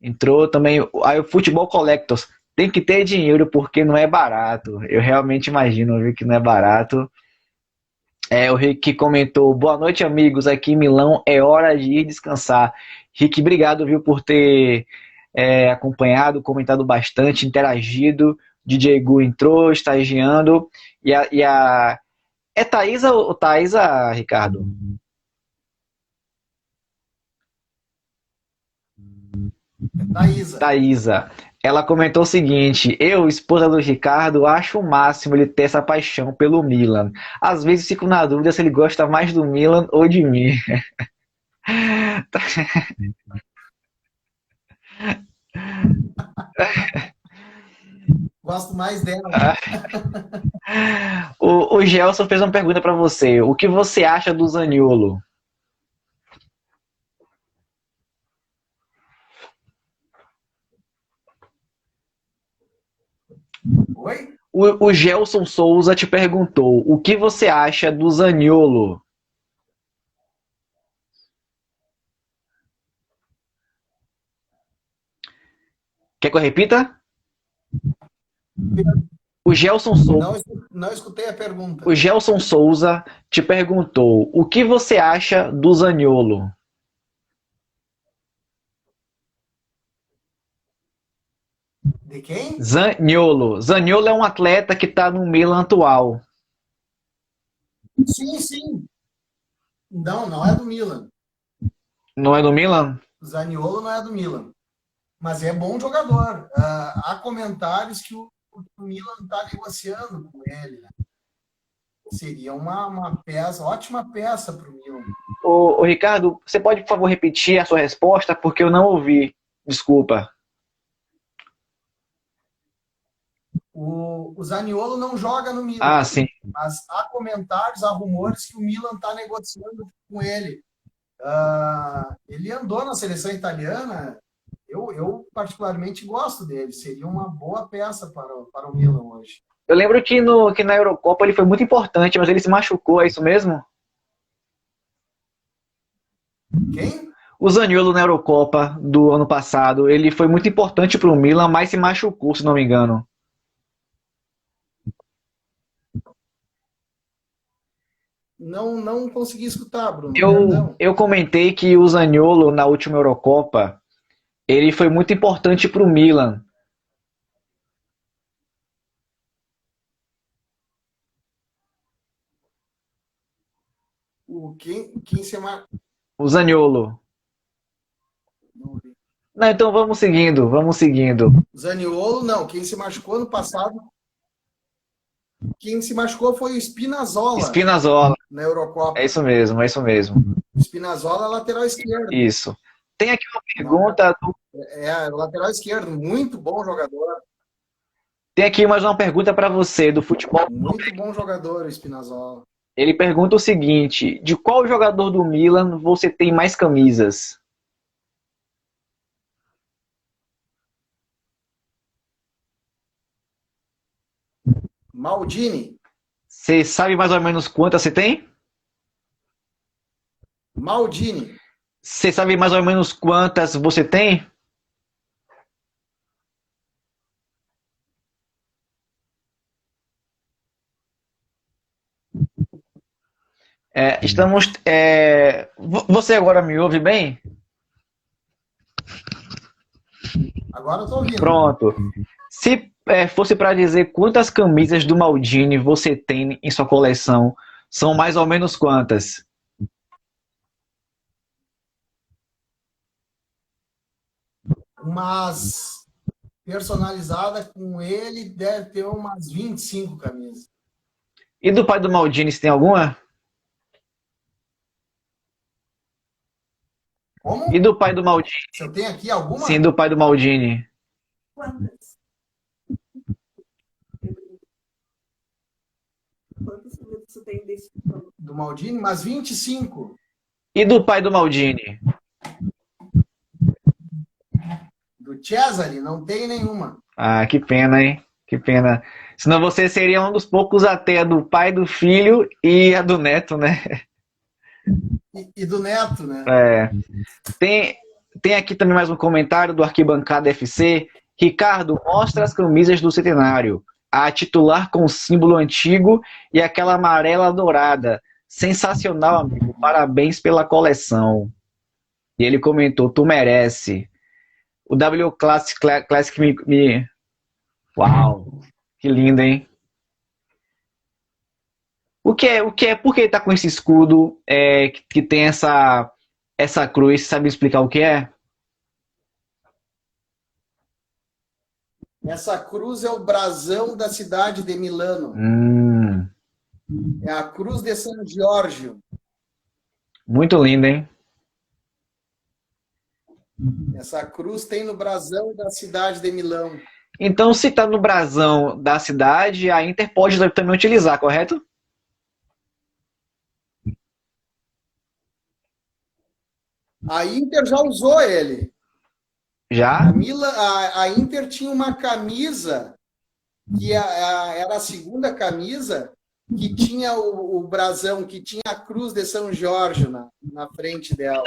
entrou também. Aí o Futebol Collectors tem que ter dinheiro porque não é barato. Eu realmente imagino, viu, que não é barato. O Rick comentou: boa noite, amigos. Aqui em Milão é hora de ir descansar. Rick, obrigado, viu, por ter acompanhado, comentado bastante, interagido. DJ Gu entrou, estagiando. É Thaisa ou Thaisa, Ricardo? Thaisa. Thaisa. Ela comentou o seguinte: eu, esposa do Ricardo, acho o máximo ele ter essa paixão pelo Milan. Às vezes fico na dúvida se ele gosta mais do Milan ou de mim. Gosto mais dela. O Gelson fez uma pergunta para você. O que você acha do Zaniolo? Oi? O Gelson Souza te perguntou: o que você acha do Zaniolo? Quer que eu repita? O Gelson Souza. Não escutei a pergunta. O Gelson Souza te perguntou: o que você acha do Zaniolo? De quem? Zaniolo. Zaniolo é um atleta que está no Milan atual. Sim, sim. Não é do Milan. Não é do Milan? Zaniolo não é do Milan. Mas é bom jogador. Há comentários que o Milan está negociando com ele. Né? Seria uma peça, ótima peça para o Milan. Ô, Ricardo, você pode, por favor, repetir a sua resposta? Porque eu não ouvi. Desculpa. O Zaniolo não joga no Ah, Milan, sim. mas há comentários, há rumores que o Milan está negociando com ele. Ele andou na seleção italiana. Eu particularmente gosto dele. Seria uma boa peça para o Milan hoje. Eu lembro que, que na Eurocopa ele foi muito importante, mas ele se machucou, é isso mesmo? Quem? O Zaniolo na Eurocopa do ano passado, ele foi muito importante para o Milan, mas se machucou, se não me engano. Não consegui escutar, Bruno. Eu, Perdão. eu comentei que o Zaniolo na última Eurocopa, ele foi muito importante para o Milan. Quem se mar... O Zaniolo. Não vi. Não, então vamos seguindo, vamos seguindo. Zaniolo, não. Quem se machucou no passado, quem se machucou foi o Spinazzola Spinazzola, na é Eurocopa. isso mesmo, é isso mesmo. Spinazzola, lateral esquerdo. Isso. Tem aqui uma Não, pergunta, lateral esquerdo, muito bom jogador. tem aqui mais uma pergunta para você do futebol. Muito bom jogador, o Spinazzola. Ele pergunta o seguinte: de qual jogador do Milan você tem mais camisas? Maldini. Você sabe mais ou menos quantas você tem? Maldini. Você sabe mais ou menos quantas você tem? Estamos. Você agora me ouve bem? Agora eu tô ouvindo. Pronto. Se fosse para dizer quantas camisas do Maldini você tem em sua coleção, são mais ou menos quantas? Mas personalizada com ele deve ter umas 25 camisas. E do pai do Maldini, você tem alguma? Como? E do pai do Maldini? Se eu tenho aqui alguma? Sim, do pai do Maldini. Quantas? Quantas camisas você tem desse? Do Maldini? Mas 25. E do pai do Maldini? Do Cesare, não tem nenhuma. Ah, que pena, hein? Que pena. Senão você seria um dos poucos até a do pai, do filho e a do neto, né? E do Neto, né? É. Tem aqui também mais um comentário do Arquibancada FC. Ricardo, mostra as camisas do Centenário. A titular com símbolo antigo e aquela amarela dourada. Sensacional, amigo. Parabéns pela coleção. E ele comentou, tu merece. O W Classic me... Uau, que lindo, hein? Por que ele tá com esse escudo que tem essa cruz? Sabe explicar o que é? Essa cruz é o brasão da cidade de Milano. É a cruz de São Giorgio. Muito lindo, hein? Essa cruz tem no brasão da cidade de Milão. Então, se tá no brasão da cidade, a Inter pode também utilizar, correto? A Inter já usou ele. Já? A Inter tinha uma camisa que era a segunda camisa que tinha o brasão, que tinha a cruz de São Jorge na frente dela.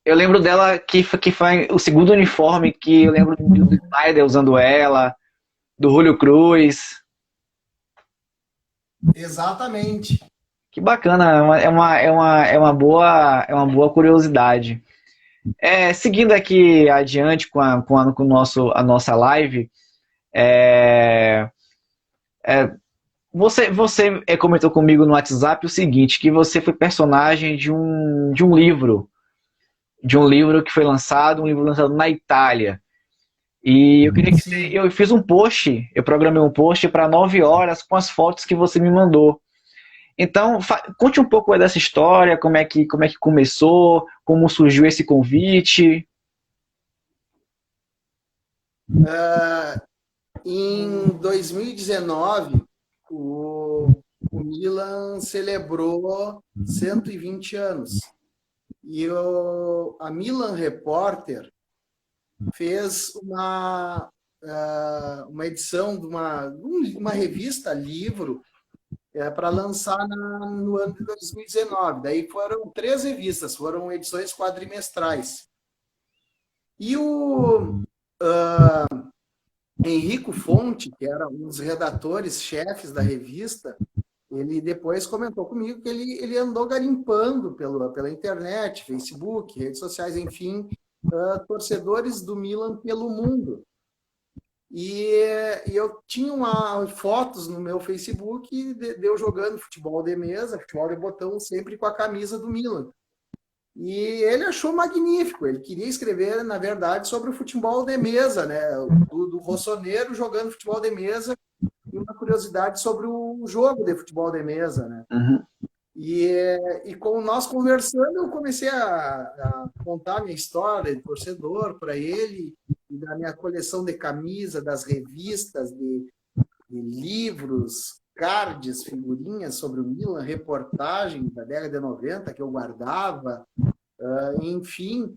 Eu lembro dela que foi o segundo uniforme que eu lembro do Snyder usando ela, do Julio Cruz. Exatamente. Que bacana, é uma boa curiosidade. Seguindo aqui adiante com a nossa live, você comentou comigo no WhatsApp o seguinte, que você foi personagem de um livro que foi lançado, um livro lançado na Itália. E eu queria que eu fiz um post, eu programei um post para 9 horas com as fotos que você me mandou. Então, conte um pouco dessa história, como é que começou, como surgiu esse convite. Em 2019, o Milan celebrou 120 anos. E a Milan Reporter fez uma edição de uma revista, livro, para lançar no ano de 2019. Daí foram 3 revistas, foram edições quadrimestrais. E o Henrico Fonte, que era um dos redatores-chefes da revista, ele depois comentou comigo que ele andou garimpando pela internet, Facebook, redes sociais, enfim, torcedores do Milan pelo mundo. E eu tinha fotos no meu Facebook de eu jogando futebol de mesa, futebol de botão, sempre com a camisa do Milan. E ele achou magnífico, ele queria escrever, na verdade, sobre o futebol de mesa, né? Do Rossonero jogando futebol de mesa, e uma curiosidade sobre o jogo de futebol de mesa, né? Uhum. E com nós conversando, eu comecei a contar a minha história de torcedor para ele, e da minha coleção de camisa, das revistas, de livros, cards, figurinhas sobre o Milan, reportagens da década de 90 que eu guardava, enfim.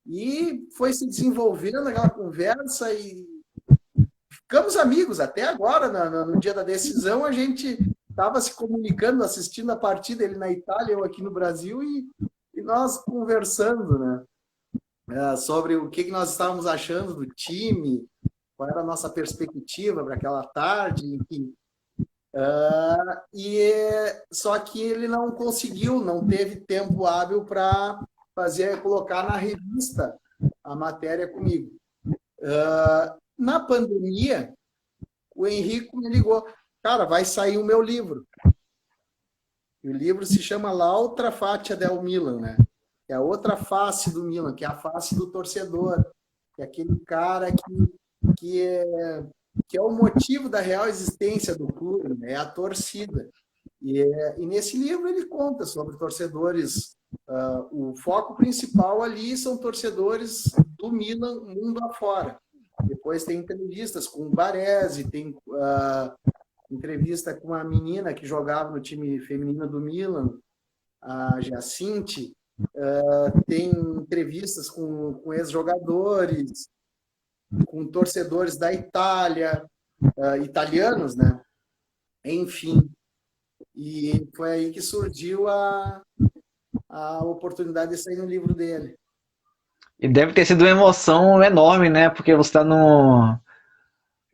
E foi se desenvolvendo aquela conversa e ficamos amigos até agora. No dia da decisão, a gente estava se comunicando, assistindo a partida, ele na Itália, eu aqui no Brasil, e nós conversando, né? Sobre o que nós estávamos achando do time, qual era a nossa perspectiva para aquela tarde, enfim. Só que ele não conseguiu, não teve tempo hábil para colocar na revista a matéria comigo. Na pandemia, o Henrico me ligou: cara, vai sair o meu livro. E o livro se chama L'altra faccia del Milan, né? É a outra face do Milan, que é a face do torcedor, que é aquele cara que é o motivo da real existência do clube, né? É a torcida. E nesse livro ele conta sobre torcedores. O foco principal ali são torcedores do Milan mundo afora. Depois tem entrevistas com o Baresi, tem entrevista com a menina que jogava no time feminino do Milan, a Jacinte. Tem entrevistas com ex-jogadores, com torcedores da Itália, italianos, né? Enfim. E foi aí que surgiu a oportunidade de sair no livro dele. E deve ter sido uma emoção enorme, né? Porque você está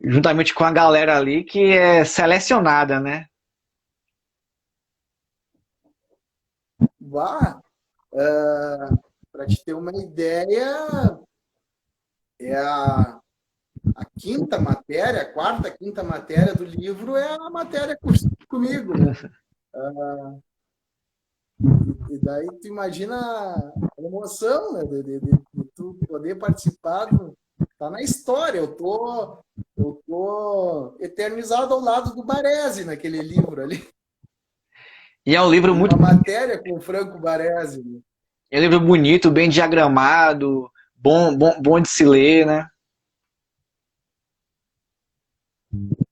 juntamente com a galera ali que é selecionada, né? Para te ter uma ideia, é a quinta matéria, a quarta, quinta matéria do livro é a matéria comigo, né? E daí tu imagina a emoção, né, de tu poder participar, tá na história. Eu tô eternizado ao lado do Baresi naquele livro ali. E é um livro muito... Uma matéria com o Franco Baresi. Né? É um livro bonito, bem diagramado, bom de se ler, né?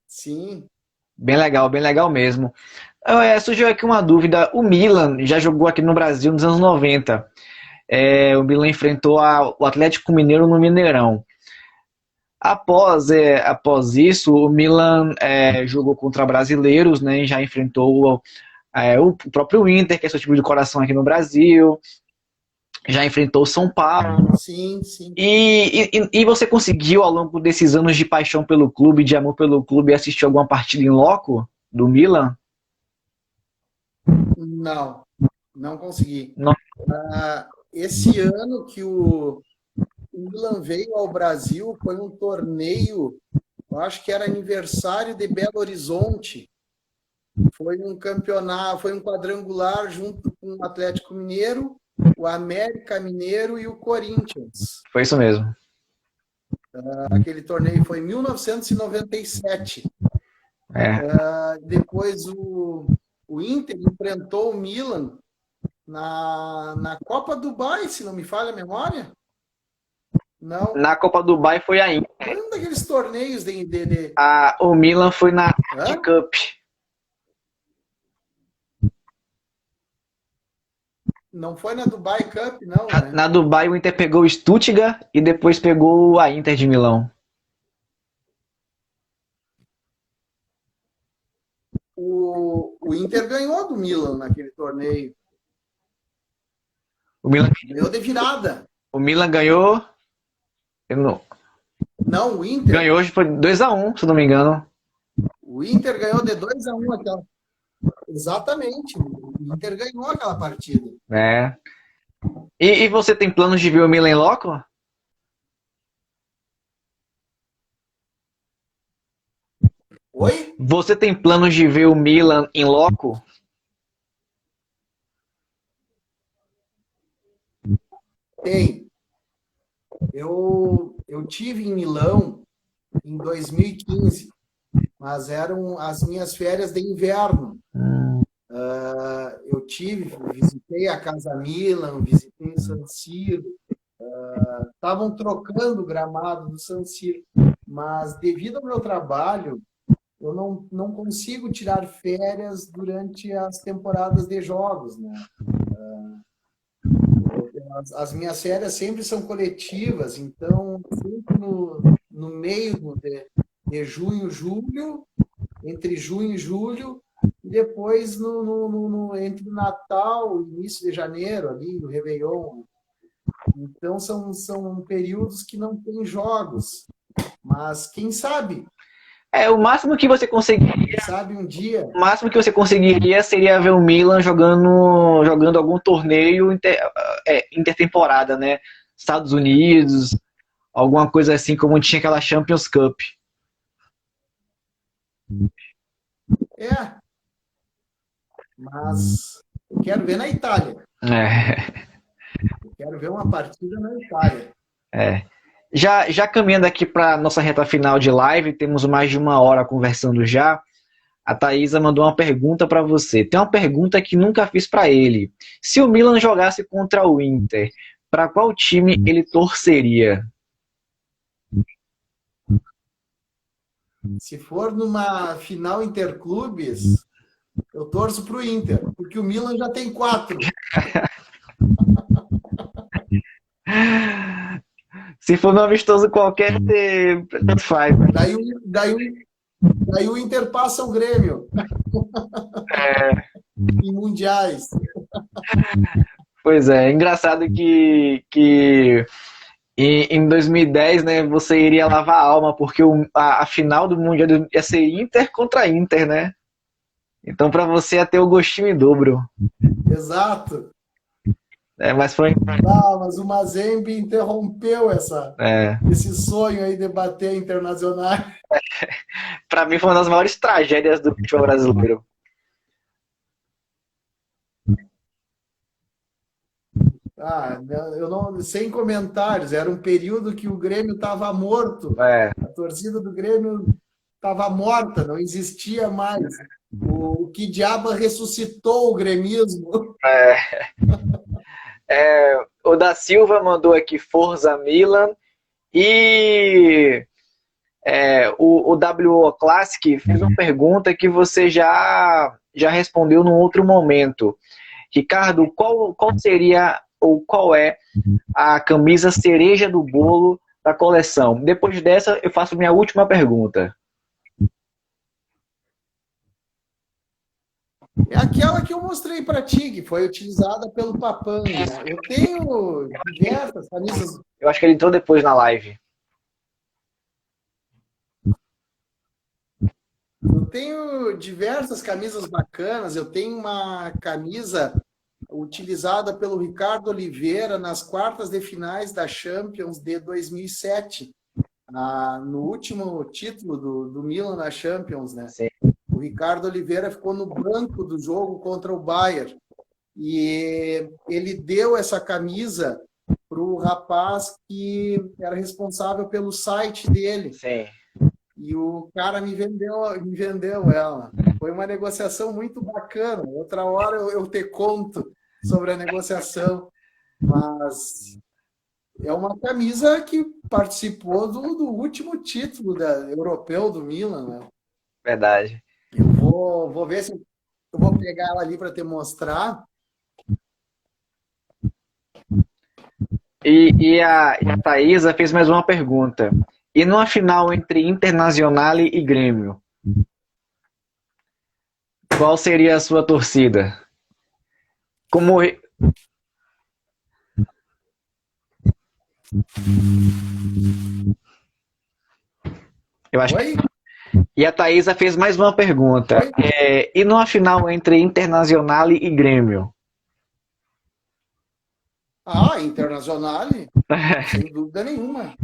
Sim. Bem legal mesmo. Surgiu aqui uma dúvida. O Milan já jogou aqui no Brasil nos anos 90. O Milan enfrentou o Atlético Mineiro no Mineirão. Após isso, o Milan jogou contra brasileiros, né? E já enfrentou o próprio Inter, que é seu time de coração aqui no Brasil. Já enfrentou o São Paulo. Sim, sim. E você conseguiu, ao longo desses anos de paixão pelo clube, de amor pelo clube, assistir alguma partida em loco do Milan? Não consegui. Não. Esse ano que o Milan veio ao Brasil, foi um torneio, eu acho que era aniversário de Belo Horizonte. Foi um campeonato, foi um quadrangular junto com o Atlético Mineiro, o América Mineiro e o Corinthians. Foi isso mesmo. Aquele torneio foi em 1997. Depois O Inter enfrentou o Milan na Copa Dubai, se não me falha a memória. Não. Na Copa Dubai foi a Inter. Foi um daqueles torneios de... O Milan foi na Hã? Cup. Não foi na Dubai Cup, não, né? Na Dubai o Inter pegou o Stuttgart e depois pegou a Inter de Milão. O Inter ganhou do Milan naquele torneio. O Milan, Ganhou de virada. o Milan ganhou. Não, o Inter. Ganhou hoje, foi 2-1, se não me engano. O Inter ganhou de 2-1 aquela. Exatamente. O Inter ganhou aquela partida. É. E você tem planos de ver o Milan em loco? Oi? Você tem planos de ver o Milan em loco? Tem. Eu tive em Milão em 2015, mas eram as minhas férias de inverno. Visitei a Casa Milan, visitei o San Siro. Estavam trocando o gramado do San Siro, mas devido ao meu trabalho, eu não consigo tirar férias durante as temporadas de jogos, né? As minhas férias sempre são coletivas, então sempre no meio de junho, julho, entre junho e julho, e depois entre o Natal e início de janeiro, ali, o Réveillon. Então são períodos que não tem jogos, mas quem sabe? O máximo que você conseguiria. Sabe um dia? O máximo que você conseguiria seria ver o Milan jogando algum torneio intertemporada, né? Estados Unidos, alguma coisa assim, como tinha aquela Champions Cup. Mas eu quero ver na Itália. Eu quero ver uma partida na Itália. Já caminhando aqui para nossa reta final de live, temos mais de 1 hora conversando já. A Thaisa mandou uma pergunta para você. Tem uma pergunta que nunca fiz para ele. Se o Milan jogasse contra o Inter, para qual time ele torceria? Se for numa final interclubes, eu torço para o Inter, porque o Milan já tem 4. Se for num amistoso qualquer, tanto faz. Daí o Inter passa o Grêmio. Em mundiais. Pois é, engraçado que em 2010, né, você iria lavar a alma, porque a final do Mundial ia ser Inter contra Inter, né? Então para você ia ter o gostinho em dobro. Exato. Mas foi... mas o Mazembe interrompeu esse sonho aí de bater internacional. Para mim foi uma das maiores tragédias do futebol brasileiro. Eu não, sem comentários. Era um período que o Grêmio estava morto. A torcida do Grêmio estava morta, não existia mais. O que diabo ressuscitou o gremismo? O da Silva mandou aqui Forza Milan e o WO Classic fez uma pergunta que você já respondeu num outro momento. Ricardo, qual seria ou qual é a camisa cereja do bolo da coleção? Depois dessa, eu faço minha última pergunta. É aquela que eu mostrei para ti, que foi utilizada pelo Papan. Né? Eu tenho diversas camisas. Eu acho que ele entrou depois na live. Eu tenho diversas camisas bacanas. Eu tenho uma camisa utilizada pelo Ricardo Oliveira nas quartas de finais da Champions de 2007. No último título do Milan na Champions, né? Sim. O Ricardo Oliveira ficou no banco do jogo contra o Bayern. E ele deu essa camisa para o rapaz que era responsável pelo site dele. Sim. E o cara me vendeu ela. Foi uma negociação muito bacana. Outra hora eu te conto sobre a negociação, mas é uma camisa que participou do último título europeu do Milan, né? Verdade. Eu vou ver se eu vou pegar ela ali para te mostrar. E a Thaisa fez mais uma pergunta. E numa final entre Internazionale e Grêmio, qual seria a sua torcida? Como eu acho que... Oi? E a Thaisa fez mais uma pergunta. Oi? E numa final entre Internazionale e Grêmio? Ah, Internazionale, sem dúvida nenhuma.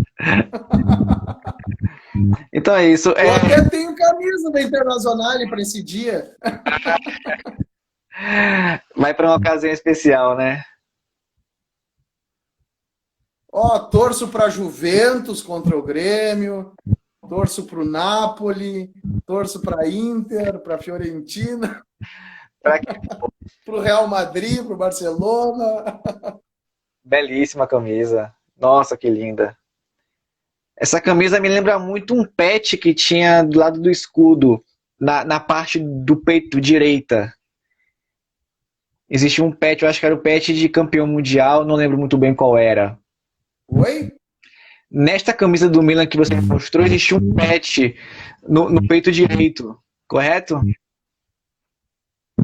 Então é isso. Eu até tenho camisa da Internazionale para esse dia. Vai para uma ocasião especial, né? Ó, torço para Juventus contra o Grêmio, torço para o Napoli, torço para Inter, para Fiorentina, Pra- para o Real Madrid, para o Barcelona. Belíssima camisa. Nossa, que linda. Essa camisa me lembra muito um patch que tinha do lado do escudo, na parte do peito direita. Existia um patch, eu acho que era o patch de campeão mundial, não lembro muito bem qual era. Oi? Nesta camisa do Milan que você mostrou, existia um patch no peito direito, correto?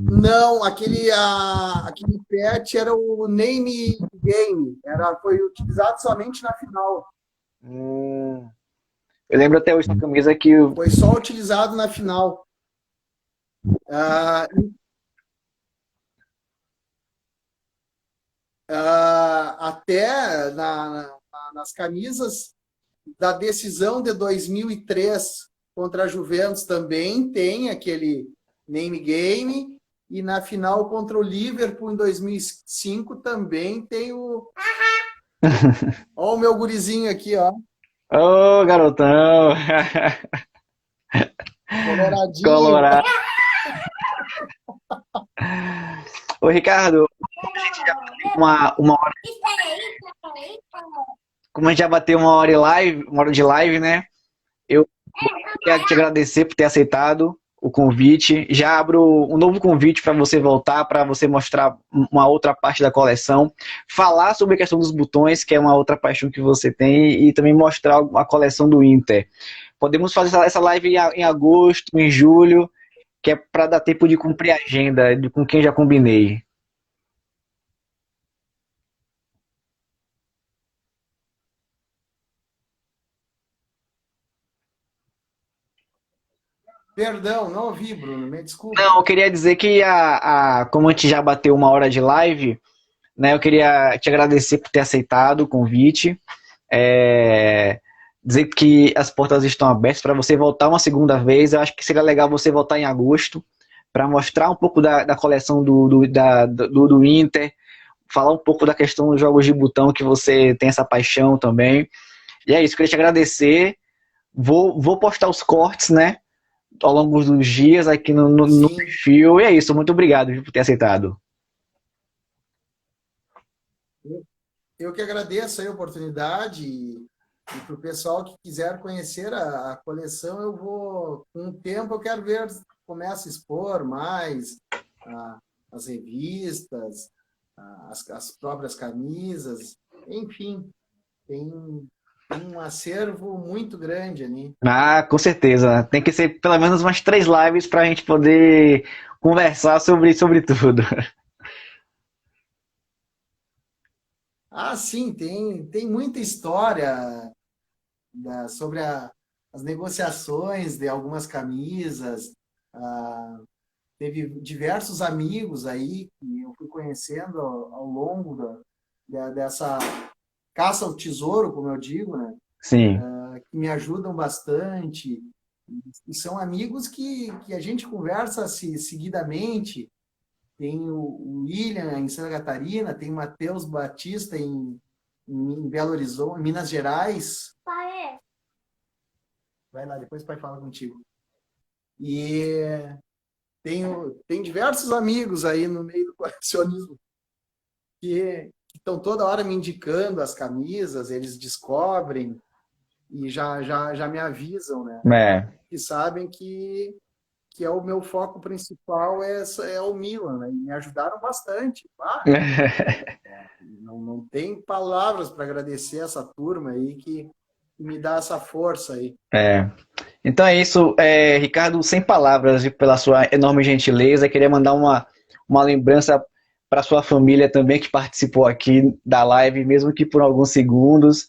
Não, aquele patch era o name game, foi utilizado somente na final. Eu lembro até hoje da camisa que Foi só utilizado na final. Até nas camisas da decisão de 2003 contra a Juventus também tem aquele name game, e na final contra o Liverpool em 2005 também tem o... Ó o meu gurizinho aqui, ó. Ô, garotão! Coloradinho. Colorado. Ô, Ricardo, uma hora, como a gente já bateu uma hora de live, né? Eu quero te agradecer por ter aceitado o convite. Já abro um novo convite para você voltar, para você mostrar uma outra parte da coleção, falar sobre a questão dos botões, que é uma outra paixão que você tem, e também mostrar a coleção do Inter. Podemos fazer essa live em agosto, em julho, que é para dar tempo de cumprir a agenda com quem já combinei. Perdão, não ouvi, Bruno, me desculpa. Não, eu queria dizer que como a gente já bateu uma hora de live, né, eu queria te agradecer por ter aceitado o convite. Dizer que as portas estão abertas para você voltar uma segunda vez. Eu acho que seria legal você voltar em agosto para mostrar um pouco da coleção do Inter, falar um pouco da questão dos jogos de botão, que você tem essa paixão também. E é isso, queria te agradecer. Vou postar os cortes, né, ao longo dos dias aqui no perfil. E é isso, muito obrigado por ter aceitado. Eu que agradeço a oportunidade, e para o pessoal que quiser conhecer a coleção, eu vou, com o tempo, eu quero ver, começa a expor mais as revistas, as próprias camisas, enfim, tem um acervo muito grande ali. Ah, com certeza. Tem que ser pelo menos umas 3 lives para a gente poder conversar sobre tudo. Ah, sim, tem muita história sobre as negociações de algumas camisas. Teve diversos amigos aí que eu fui conhecendo ao longo dessa caça ao tesouro, como eu digo, né? Sim. Que me ajudam bastante. E são amigos que a gente conversa seguidamente. Tem o William em Santa Catarina, tem o Matheus Batista em Belo Horizonte, em Minas Gerais. Vai lá, depois o pai fala contigo. E tem diversos amigos aí no meio do colecionismo que estão toda hora me indicando as camisas, eles descobrem e já me avisam, né? É. Que sabem que é o meu foco principal é o Milan, né? E me ajudaram bastante. Não tem palavras para agradecer essa turma aí que me dá essa força aí. Então é isso, Ricardo, sem palavras, viu, pela sua enorme gentileza. Queria mandar uma lembrança para sua família também que participou aqui da live, mesmo que por alguns segundos.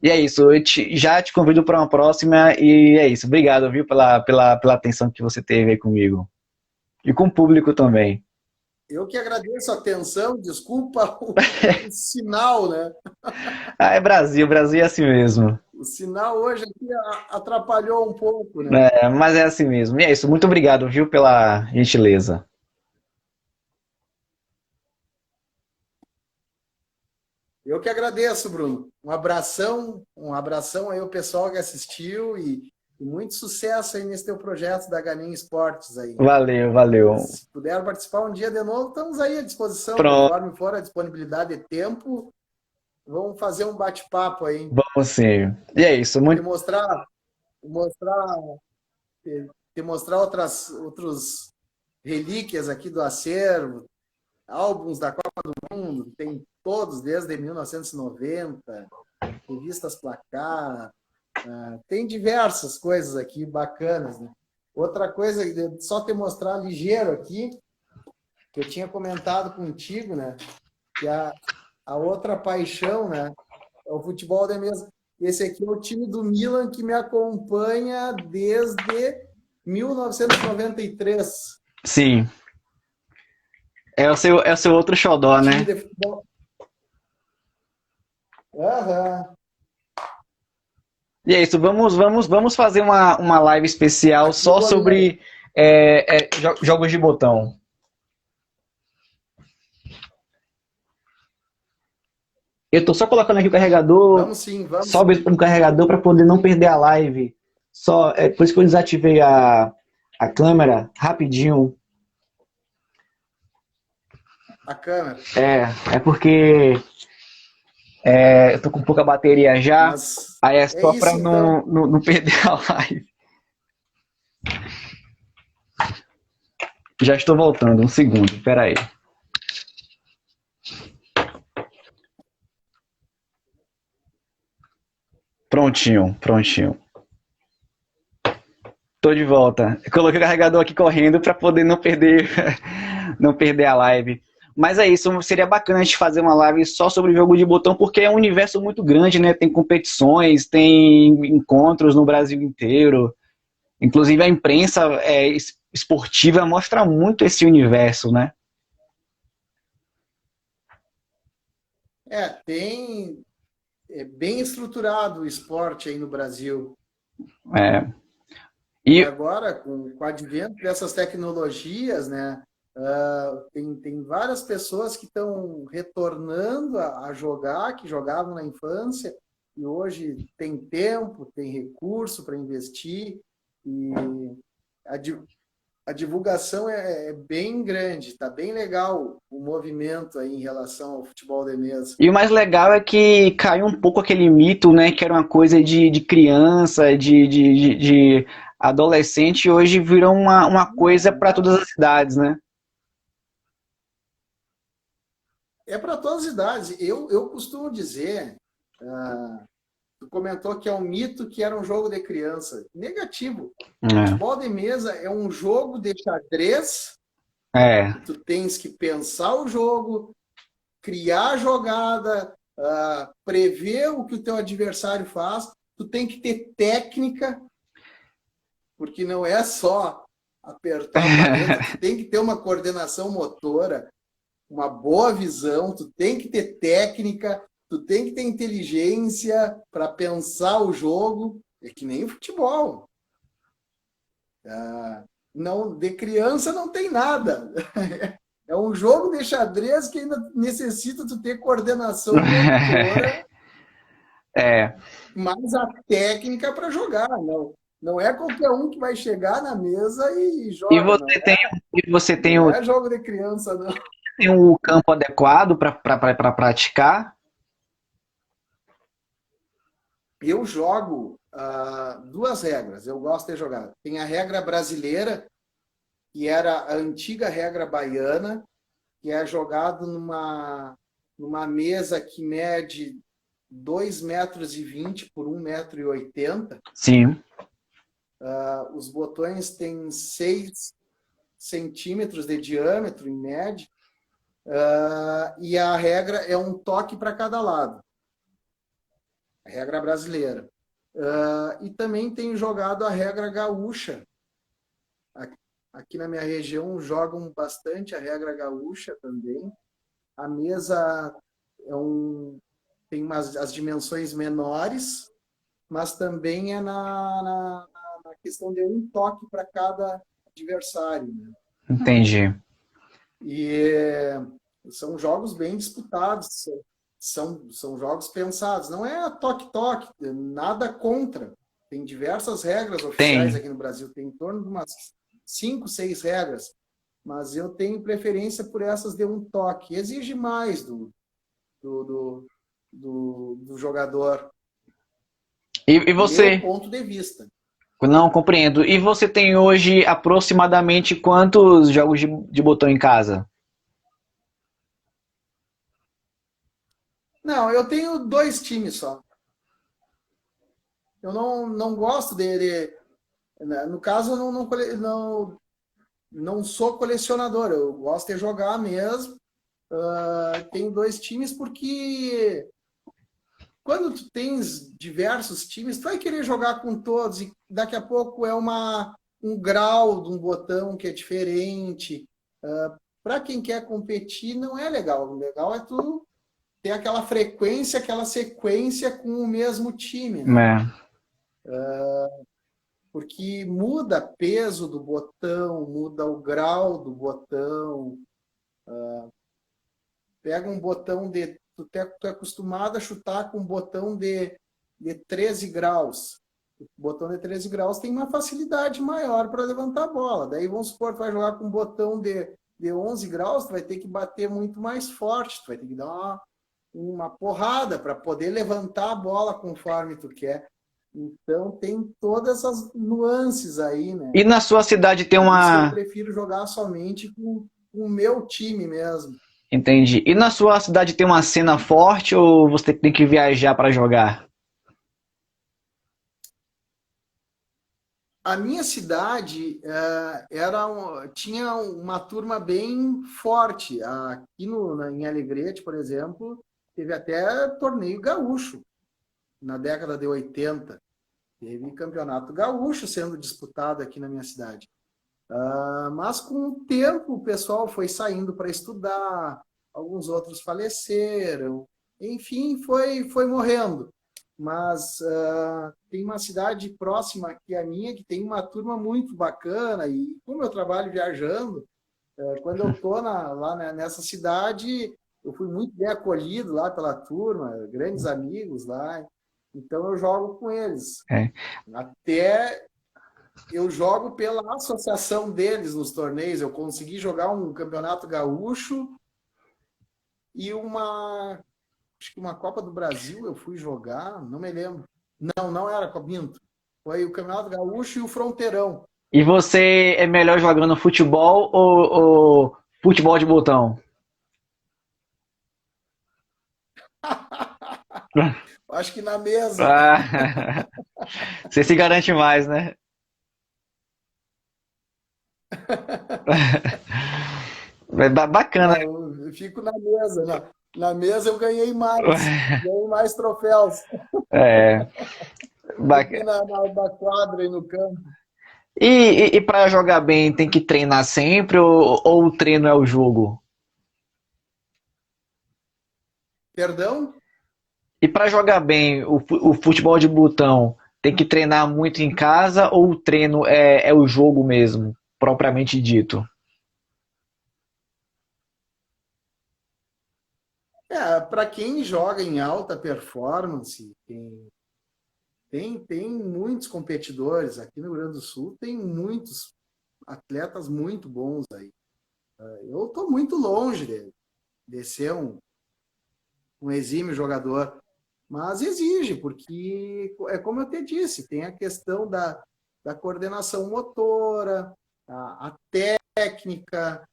E é isso, já te convido para uma próxima e é isso. Obrigado, viu, pela atenção que você teve aí comigo. E com o público também. Eu que agradeço a atenção, desculpa o sinal, né? É Brasil é assim mesmo. O sinal hoje aqui atrapalhou um pouco, né? Mas é assim mesmo. E é isso, muito obrigado, viu, pela gentileza. Eu que agradeço, Bruno. Um abração aí ao pessoal que assistiu e muito sucesso aí nesse teu projeto da Ganem Esportes aí. Valeu. Se puder participar um dia de novo, estamos aí à disposição. Pronto. Conforme for a disponibilidade de tempo, vamos fazer um bate-papo aí. Vamos sim. E é isso. Te mostrar outras relíquias aqui do acervo, álbuns da Copa do Mundo, tem todos desde 1990, revistas Placar, tem diversas coisas aqui bacanas, né? Outra coisa, só te mostrar ligeiro aqui, que eu tinha comentado contigo, né? Que a outra paixão, né? É o futebol de mesa. Esse aqui é o time do Milan que me acompanha desde 1993. Sim. É o seu outro xodó, né? Time de futebol. Aham. E é isso, vamos fazer uma live especial Aqui só sobre jogos de botão. Eu tô só colocando aqui o carregador. Vamos sim, vamos. Sobe no carregador para poder não perder a live. Por isso que eu desativei a câmera rapidinho. A câmera. É porque eu tô com pouca bateria já. Mas aí é só para então. não perder a live. Já estou voltando, um segundo, espera aí. Prontinho. Tô de volta. Eu coloquei o carregador aqui correndo para poder não perder a live. Mas é isso, seria bacana a gente fazer uma live só sobre jogo de botão, porque é um universo muito grande, né? Tem competições, tem encontros no Brasil inteiro. Inclusive a imprensa esportiva mostra muito esse universo, né? É bem estruturado o esporte aí no Brasil. E agora, com o advento dessas tecnologias, né, tem várias pessoas que estão retornando a jogar, que jogavam na infância, e hoje tem tempo, tem recurso para investir, e a divulgação é bem grande, tá bem legal o movimento aí em relação ao futebol de mesa. E o mais legal é que caiu um pouco aquele mito, né, que era uma coisa de criança, de adolescente, e hoje virou uma coisa para todas as idades, né? É para todas as idades. Eu costumo dizer, tu comentou que é um mito que era um jogo de criança. Negativo. Futebol de mesa é um jogo de xadrez. Tu tens que pensar o jogo, criar a jogada, prever o que o teu adversário faz. Tu tem que ter técnica, porque não é só apertar a caneta, tu tem que ter uma coordenação motora, uma boa visão, tu tem que ter técnica, tu tem que ter inteligência para pensar o jogo. É que nem o futebol. Não, de criança não tem nada. É um jogo de xadrez que ainda necessita tu ter coordenação motora, mas a técnica para jogar. Não é qualquer um que vai chegar na mesa e E joga, você tem, e você tem, não é jogo de criança, não. tem o campo adequado para praticar? Eu jogo duas regras, eu gosto de jogar. Tem a regra brasileira, que era a antiga regra baiana, que é jogado numa mesa que mede 2,20 m por 1,80 m. Sim, Os botões têm 6 centímetros de diâmetro, em média, e a regra é um toque para cada lado. A regra brasileira. E também tenho jogado a regra gaúcha. Aqui na minha região jogam bastante a regra gaúcha também. A mesa tem as dimensões menores, mas também é na questão de um toque para cada adversário, né? entendi. E são jogos bem disputados, são jogos pensados. Não é toque-toque, nada contra. Tem diversas regras oficiais Tem. aqui no Brasil, tem em torno de umas 5, 6 regras, mas eu tenho preferência por essas de um toque. Exige mais do jogador, E meu você? ponto de vista. Não compreendo. E você tem hoje aproximadamente quantos jogos de botão em casa? Não, eu tenho 2 times só. Eu não gosto no caso, eu não sou colecionador, eu gosto de jogar mesmo. Tenho 2 times porque quando tu tens diversos times, tu vai querer jogar com todos e daqui a pouco é um grau de um botão que é diferente. Para quem quer competir, não é legal. O legal é tu ter aquela frequência, aquela sequência com o mesmo time, né? É, Porque muda peso do botão, muda o grau do botão. Pega um botão tu é acostumado a chutar com um botão de 13 graus. O botão de 13 graus tem uma facilidade maior para levantar a bola. Daí, vamos supor, tu vai jogar com um botão de 11 graus, tu vai ter que bater muito mais forte, tu vai ter que dar uma porrada para poder levantar a bola conforme tu quer. Então, tem todas essas nuances aí, né? e na sua cidade tem Por isso que eu uma. prefiro jogar somente com o meu time mesmo. Entendi. E na sua cidade tem uma cena forte ou você tem que viajar para jogar? A minha cidade tinha uma turma bem forte. Aqui em Alegrete, por exemplo, teve até torneio gaúcho na década de 80. Teve campeonato gaúcho sendo disputado aqui na minha cidade. Mas com o tempo o pessoal foi saindo para estudar, alguns outros faleceram, enfim, foi morrendo. Mas tem uma cidade próxima aqui à minha que tem uma turma muito bacana e como eu trabalho viajando, quando eu estou nessa cidade, eu fui muito bem acolhido lá pela turma, grandes amigos lá, então eu jogo com eles. É. Até eu jogo pela associação deles nos torneios. Eu consegui jogar um campeonato gaúcho e acho que uma Copa do Brasil eu fui jogar, não me lembro. Não era Cobinto. Foi o Campeonato Gaúcho e o Fronteirão. E você é melhor jogando futebol ou futebol de botão? Acho que na mesa. Ah, você se garante mais, né? É bacana. Não, eu fico na mesa. Na mesa eu ganhei mais troféus É, do que bacana. na quadra e no campo. E para jogar bem tem que treinar sempre ou o treino é o jogo? Perdão? E para jogar bem o futebol de botão tem que treinar muito em casa ou o treino é o jogo mesmo, propriamente dito? Para quem joga em alta performance, Tem muitos competidores. Aqui no Rio Grande do Sul tem muitos atletas muito bons aí. Eu estou muito longe de ser um exímio jogador, mas exige, porque é como eu te disse, tem a questão da coordenação motora, a técnica,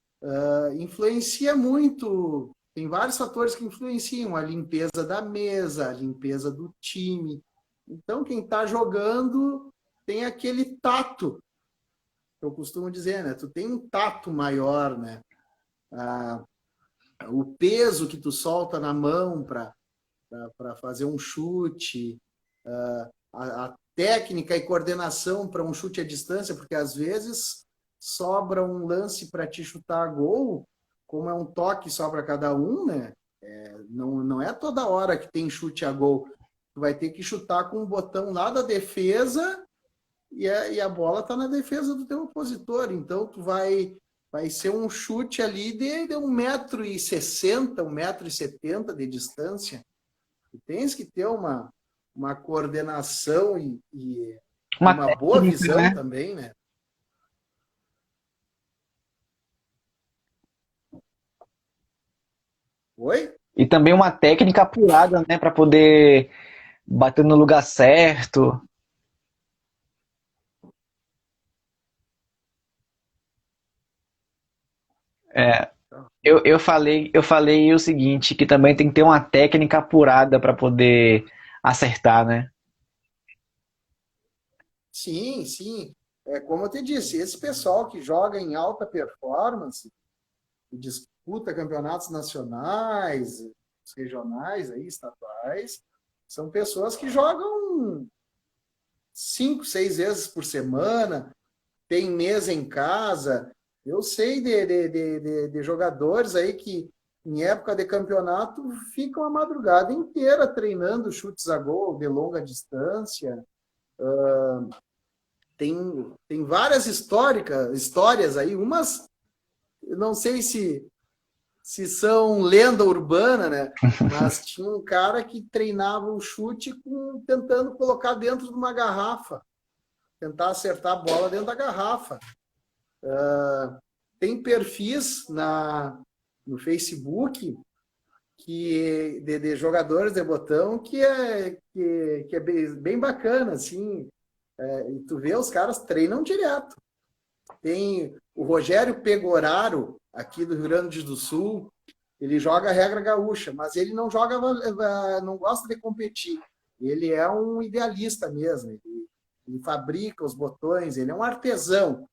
influencia muito, tem vários fatores que influenciam, a limpeza da mesa, a limpeza do time. Então, quem está jogando tem aquele tato, que eu costumo dizer, né? Tu tem um tato maior, né? O peso que tu solta na mão para fazer um chute, a técnica e coordenação para um chute à distância, porque às vezes sobra um lance para te chutar a gol, como é um toque só para cada um, né? Não é toda hora que tem chute a gol. Tu vai ter que chutar com o botão lá da defesa e a bola está na defesa do teu opositor. Então, tu vai ser um chute ali de 1,60 m, 1,70 m de distância. Tu tens que ter uma coordenação e uma boa visão, né? Também, né? Oi? E também uma técnica apurada, né, para poder bater no lugar certo. Eu falei o seguinte, que também tem que ter uma técnica apurada para poder acertar, né? Sim, sim. Como eu te disse, esse pessoal que joga em alta performance, que disputa campeonatos nacionais, regionais, aí, estaduais, são pessoas que jogam 5, 6 vezes por semana, tem mesa em casa. Eu sei de jogadores aí que, em época de campeonato, ficam a madrugada inteira treinando chutes a gol de longa distância. Tem várias histórias aí, umas, eu não sei se são lenda urbana, né? Mas tinha um cara que treinava o chute tentando colocar dentro de uma garrafa, tentar acertar a bola dentro da garrafa. Tem perfis no Facebook de jogadores de botão que é bem bacana, assim. E tu vê, os caras treinam direto. Tem o Rogério Pegoraro, aqui do Rio Grande do Sul, ele joga a regra gaúcha, mas ele não joga, não gosta de competir. Ele é um idealista mesmo. Ele fabrica os botões, ele é um artesão,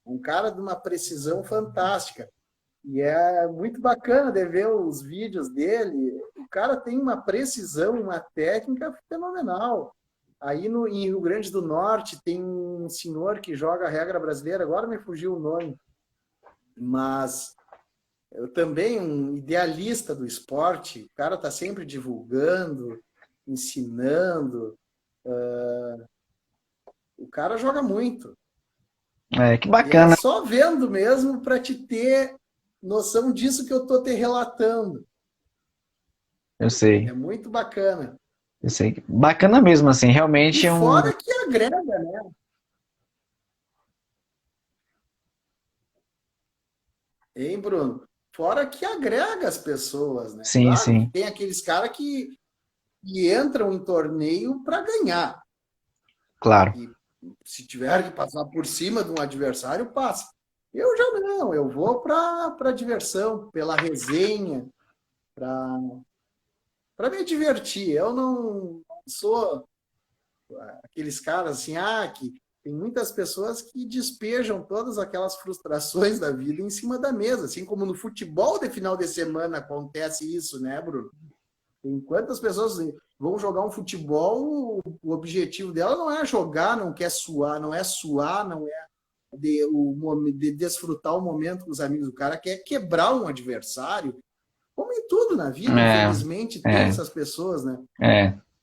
um cara de uma precisão fantástica. E é muito bacana de ver os vídeos dele. O cara tem uma precisão, uma técnica fenomenal. Aí em Rio Grande do Norte tem um senhor que joga a regra brasileira, agora me fugiu o nome, mas eu também um idealista do esporte, o cara está sempre divulgando, ensinando, o cara joga muito. Que E bacana. é só vendo mesmo para te ter noção disso que eu estou te relatando. Eu sei. É muito bacana. Eu sei. Bacana mesmo, assim, realmente E é um. fora que agrega, né? Hein, Bruno? Fora que agrega as pessoas, né? Sim, Claro que sim, tem aqueles caras que entram em torneio para ganhar. claro. E se tiver que passar por cima de um adversário, passa. Eu já não, eu vou para diversão, pela resenha, para me divertir. Eu não sou aqueles caras assim, que tem muitas pessoas que despejam todas aquelas frustrações da vida em cima da mesa, assim como no futebol de final de semana acontece isso, né, Bruno? Tem quantas pessoas vão jogar um futebol, o objetivo dela não é jogar, não quer suar, não é de desfrutar o momento com os amigos, o cara quer quebrar um adversário, como em tudo na vida, infelizmente tem essas pessoas, né?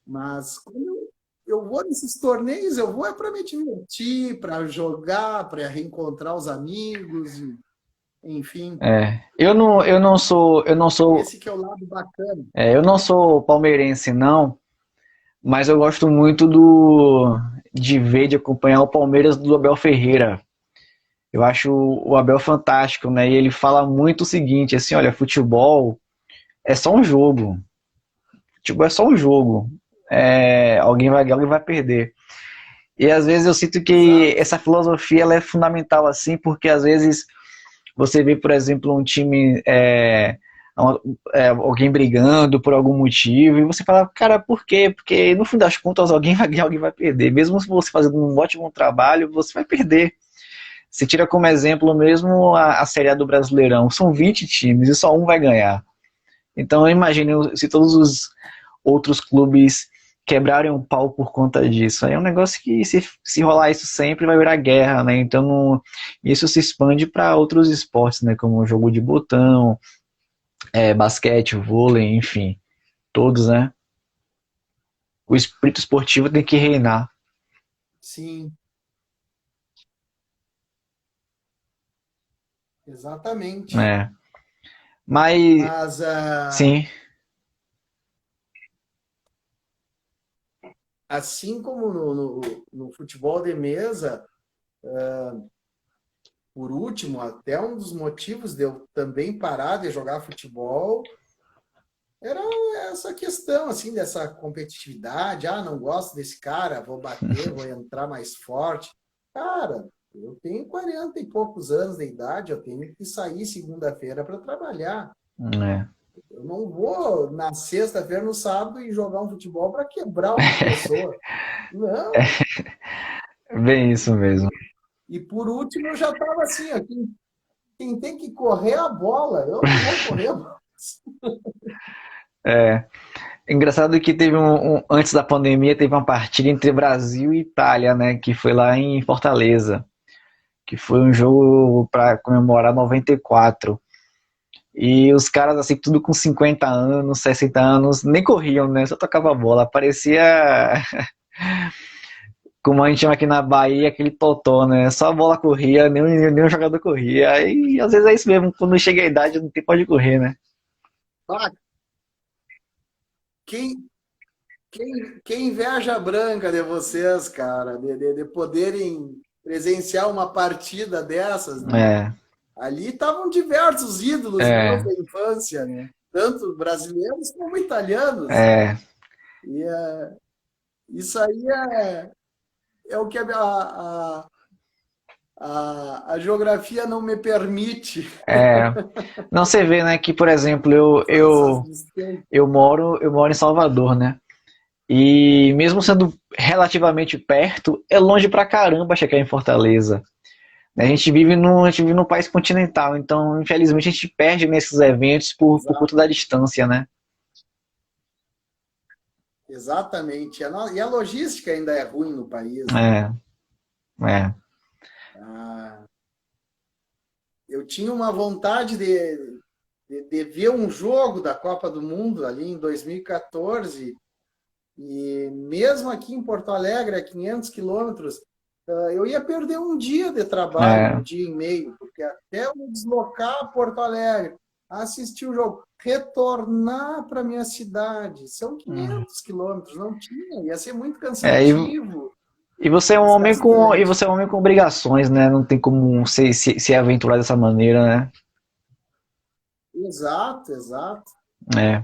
Mas quando eu vou nesses torneios, eu vou para me divertir, para jogar, para reencontrar os amigos, enfim. Eu não sou, Esse que é o lado bacana. eu não sou palmeirense, não, Mas eu gosto muito de ver, de acompanhar o Palmeiras do Abel Ferreira. Eu acho o Abel fantástico, né? E ele fala muito o seguinte, assim, olha, futebol é só um jogo. Futebol é só um jogo. Alguém vai ganhar, alguém vai perder. E às vezes eu sinto que Exato. essa filosofia ela é fundamental assim, porque às vezes você vê, por exemplo, um time, alguém brigando por algum motivo, e você fala, cara, por quê? Porque no fim das contas alguém vai ganhar, alguém vai perder. Mesmo se você fazendo um ótimo trabalho, você vai perder. Você tira como exemplo mesmo a Série A do Brasileirão. São 20 times e só um vai ganhar. Então imagine se todos os outros clubes quebrarem um pau por conta disso. Aí é um negócio que se rolar isso sempre vai virar guerra, né? Então isso se expande para outros esportes, né? Como o jogo de botão, basquete, vôlei, enfim, todos, né? O espírito esportivo tem que reinar, Sim, exatamente. né? Mas Mas sim, assim como no futebol de mesa, por último, até um dos motivos de eu também parar de jogar futebol era essa questão, assim, dessa competitividade. Ah, não gosto desse cara, vou bater, vou entrar mais forte. Cara, eu tenho 40 e poucos anos de idade, eu tenho que sair segunda-feira para trabalhar. é, Eu não vou na sexta-feira, no sábado, e jogar um futebol para quebrar uma pessoa. Não. bem isso mesmo. E por último, eu já estava assim, ó, quem tem que correr a bola, eu não vou correr a bola. É, engraçado que teve antes da pandemia, teve uma partida entre Brasil e Itália, né? Que foi lá em Fortaleza. Que foi um jogo para comemorar 94. E os caras, assim, tudo com 50 anos, 60 anos, nem corriam, né? Só tocava a bola. Parecia, como a gente chama aqui na Bahia, aquele totó, né? Só a bola corria, nenhum jogador corria. E às vezes é isso mesmo, quando chega a idade, não tem pode correr, né? Ah, quem, quem inveja branca de vocês, cara, de poderem presenciar uma partida dessas, né? É, Ali estavam diversos ídolos meus é, da infância, né? Tanto brasileiros como italianos. é, E isso aí é o que a geografia não me permite é. Não, você vê, né, que, por exemplo, fazer essas distâncias. eu moro em Salvador, né? E mesmo sendo relativamente perto, é longe pra caramba chegar em Fortaleza. A gente vive num país continental, então infelizmente a gente perde nesses eventos por Exato, conta da distância, né? exatamente. E a logística ainda é ruim no país, né? É, é, Ah, eu tinha uma vontade de ver um jogo da Copa do Mundo ali em 2014, e mesmo aqui em Porto Alegre, a 500 quilômetros, eu ia perder um dia de trabalho, um é, dia e meio, porque até eu me deslocar a Porto Alegre, assistir o jogo, retornar para minha cidade, são 500 quilômetros, não tinha, ia ser muito é, e, cansativo, e você é um homem e desgastante. você é um homem com obrigações, né? Não tem como se aventurar dessa maneira, né? Exato, exato. É,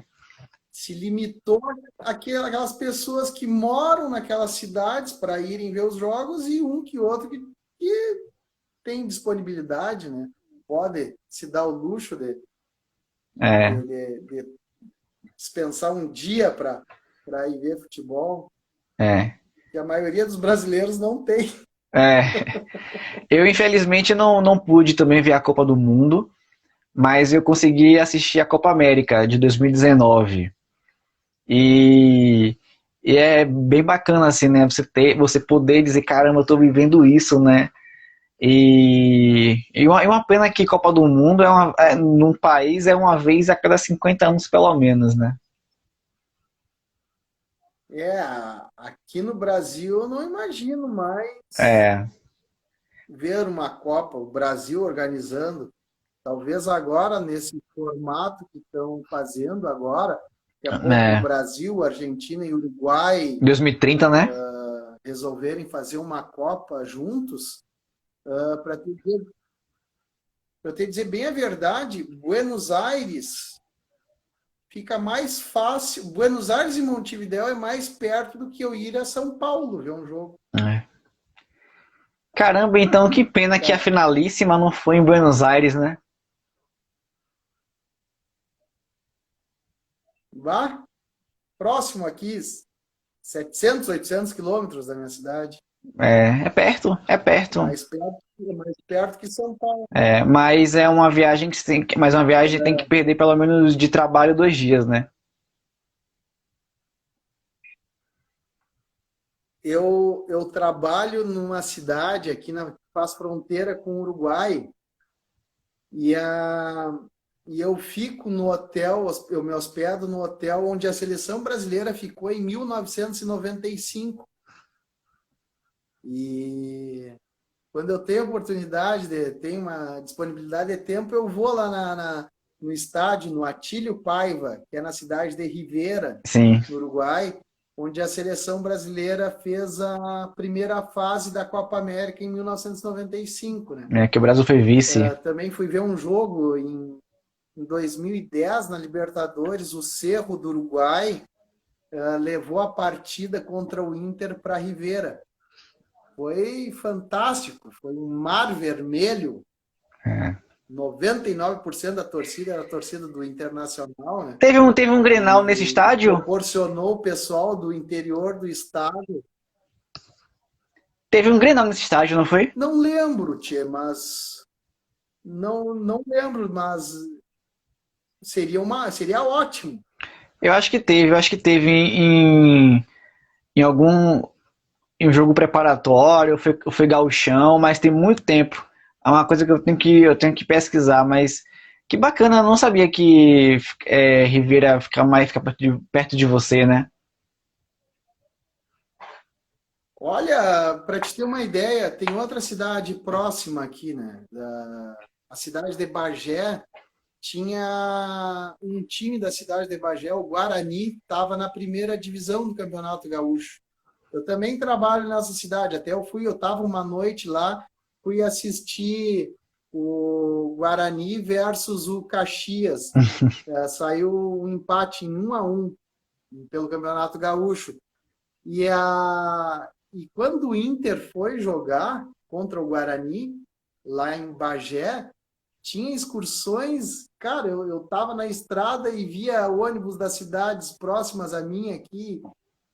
Se limitou àquelas pessoas que moram naquelas cidades para irem ver os jogos e um que outro que tem disponibilidade, né? Pode se dar o luxo é, de dispensar um dia para ir ver futebol, é, que a maioria dos brasileiros não tem. é. Eu infelizmente não pude também ver a Copa do Mundo, mas eu consegui assistir a Copa América de 2019. E, e é bem bacana, assim, né? Você poder dizer, caramba, eu tô vivendo isso, né? E uma pena que Copa do Mundo num país é uma vez a cada 50 anos, pelo menos, né? É, aqui no Brasil eu não imagino mais É, ver uma Copa, o Brasil organizando. Talvez agora, nesse formato que estão fazendo agora, Daqui a pouco o Brasil, Argentina e Uruguai 2030, né? Resolverem fazer uma Copa juntos, para te dizer bem a verdade, Buenos Aires fica mais fácil. Buenos Aires e Montevidéu é mais perto do que eu ir a São Paulo ver um jogo. Caramba, então que pena que a finalíssima não foi em Buenos Aires, né? Vá, próximo aqui, 700, 800 quilômetros da minha cidade. É perto, é perto. Mais perto que São Paulo. Mas é uma viagem que tem que perder pelo menos de trabalho 2 dias, né? Eu trabalho numa cidade aqui que faz fronteira com o Uruguai e eu fico no hotel, eu me hospedo no hotel onde a seleção brasileira ficou em 1995. E quando eu tenho oportunidade, tenho uma disponibilidade de tempo, eu vou lá no estádio, no Atílio Paiva, que é na cidade de Rivera, Sim. no Uruguai, onde a seleção brasileira fez a primeira fase da Copa América em 1995, né? Que o Brasil foi vice. Também fui ver um jogo em 2010 na Libertadores, o Cerro do Uruguai levou a partida contra o Inter para Rivera. Foi fantástico, foi um mar vermelho. 99% da torcida era a torcida do Internacional, né? Teve um Grenal nesse estádio? Proporcionou o pessoal do interior do estado. Teve um Grenal nesse estádio, não foi? Não lembro, Tchê, mas não lembro, mas seria ótimo. Eu acho que teve em algum um jogo preparatório, foi gauchão, mas tem muito tempo. É uma coisa que eu tenho que pesquisar, mas que bacana, eu não sabia que Rivera fica perto de você, né? Olha, para te ter uma ideia, tem outra cidade próxima aqui, né? A cidade de Bagé tinha um time da cidade de Bagé, o Guarani, estava na primeira divisão do Campeonato Gaúcho. Eu também trabalho nessa cidade, até eu estava uma noite lá, fui assistir o Guarani versus o Caxias. Saiu um empate em 1-1 pelo Campeonato Gaúcho. E quando o Inter foi jogar contra o Guarani, lá em Bagé, tinha excursões. Cara, eu estava na estrada e via ônibus das cidades próximas a mim aqui,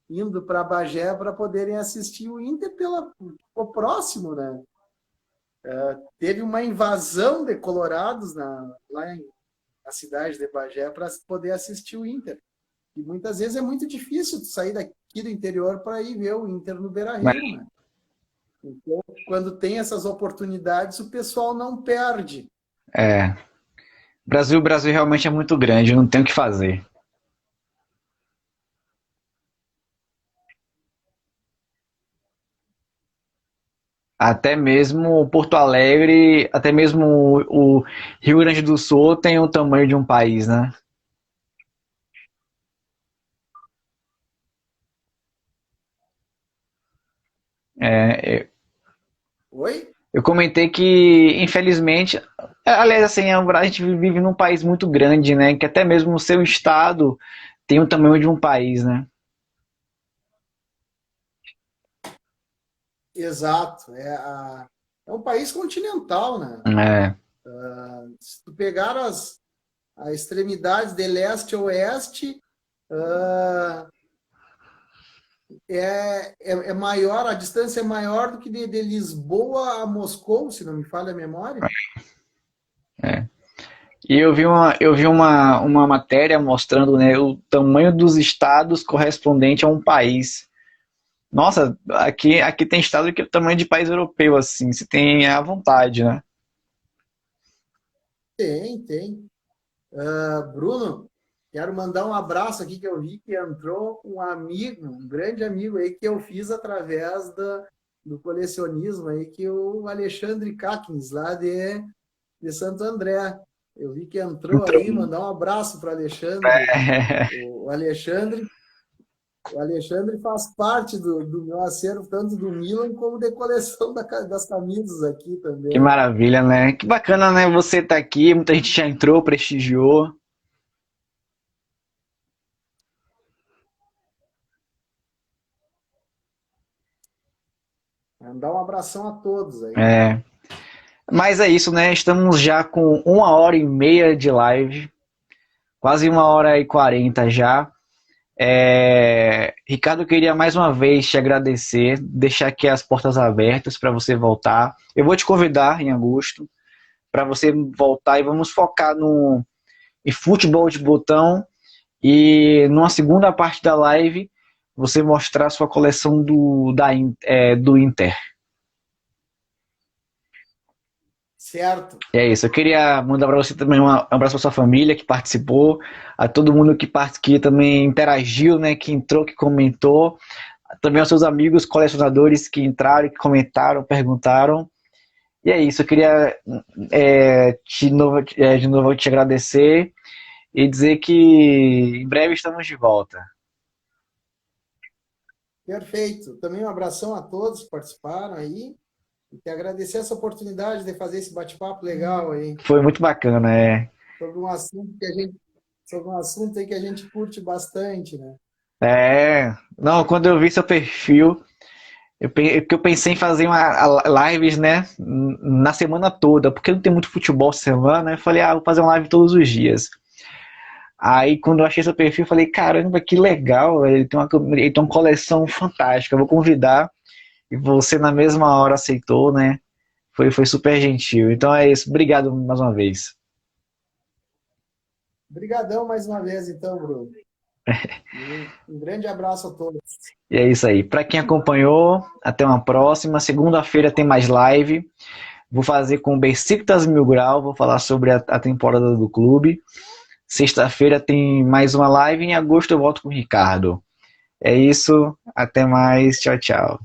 indo para Bagé para poderem assistir o Inter ficou próximo, né? Teve uma invasão de colorados lá na cidade de Bagé para poder assistir o Inter. E muitas vezes é muito difícil sair daqui do interior para ir ver o Inter no Beira-Rio, né? Então, quando tem essas oportunidades, o pessoal não perde. O Brasil realmente é muito grande, não tem o que fazer. Até mesmo Porto Alegre, até mesmo o Rio Grande do Sul tem o tamanho de um país, né? Oi? Eu comentei que, infelizmente, aliás, assim, a gente vive num país muito grande, né? Que até mesmo o seu estado tem o tamanho de um país, né? Exato. É um país continental, né? Se tu pegar as extremidades de leste a oeste, é maior, a distância é maior do que de Lisboa a Moscou, se não me falha a memória. E eu vi uma matéria mostrando, né, o tamanho dos estados correspondente a um país. Nossa, aqui tem estado que é o tamanho de país europeu, assim, se tem à vontade, né? Tem. Bruno, quero mandar um abraço aqui que eu vi que entrou um amigo, um grande amigo aí que eu fiz através do colecionismo aí, que é o Alexandre Caquins, lá de Santo André. Eu vi que entrou aí, mandar um abraço para Alexandre. O Alexandre. O Alexandre faz parte do meu acervo, tanto do Milan como da coleção das camisas aqui também. Que maravilha, né? Que bacana, né? Você tá aqui, muita gente já entrou, prestigiou. Mandar um abração a todos aí. Mas é isso, né? Estamos já com 1h30 de live, quase 1h40 já. Ricardo, eu queria mais uma vez te agradecer, deixar aqui as portas abertas para você voltar. Eu vou te convidar em agosto para você voltar e vamos focar em futebol de botão e numa segunda parte da live você mostrar a sua coleção do Inter. Certo. É isso, eu queria mandar para você também um abraço para sua família que participou, a todo mundo que também interagiu, né, que entrou, que comentou, também aos seus amigos colecionadores que entraram, que comentaram, perguntaram. E é isso, eu queria de novo te agradecer e dizer que em breve estamos de volta. Perfeito. Também um abração a todos que participaram aí. E agradecer essa oportunidade de fazer esse bate-papo legal aí. Foi muito bacana, Sobre um assunto aí que a gente curte bastante, né? Não, quando eu vi seu perfil, eu pensei em fazer lives, né, na semana toda, porque não tem muito futebol essa semana, eu falei, vou fazer uma live todos os dias. Aí, quando eu achei seu perfil, eu falei, caramba, que legal, ele tem uma coleção fantástica, eu vou convidar. E você na mesma hora aceitou, né? Foi super gentil. Então é isso. Obrigado mais uma vez. Obrigadão mais uma vez, então, Bruno. Um grande abraço a todos. E é isso aí. Para quem acompanhou, até uma próxima. Segunda-feira tem mais live. Vou fazer com o Besiktas Mil Grau. Vou falar sobre a temporada do clube. Sexta-feira tem mais uma live. Em agosto eu volto com o Ricardo. É isso. Até mais. Tchau, tchau.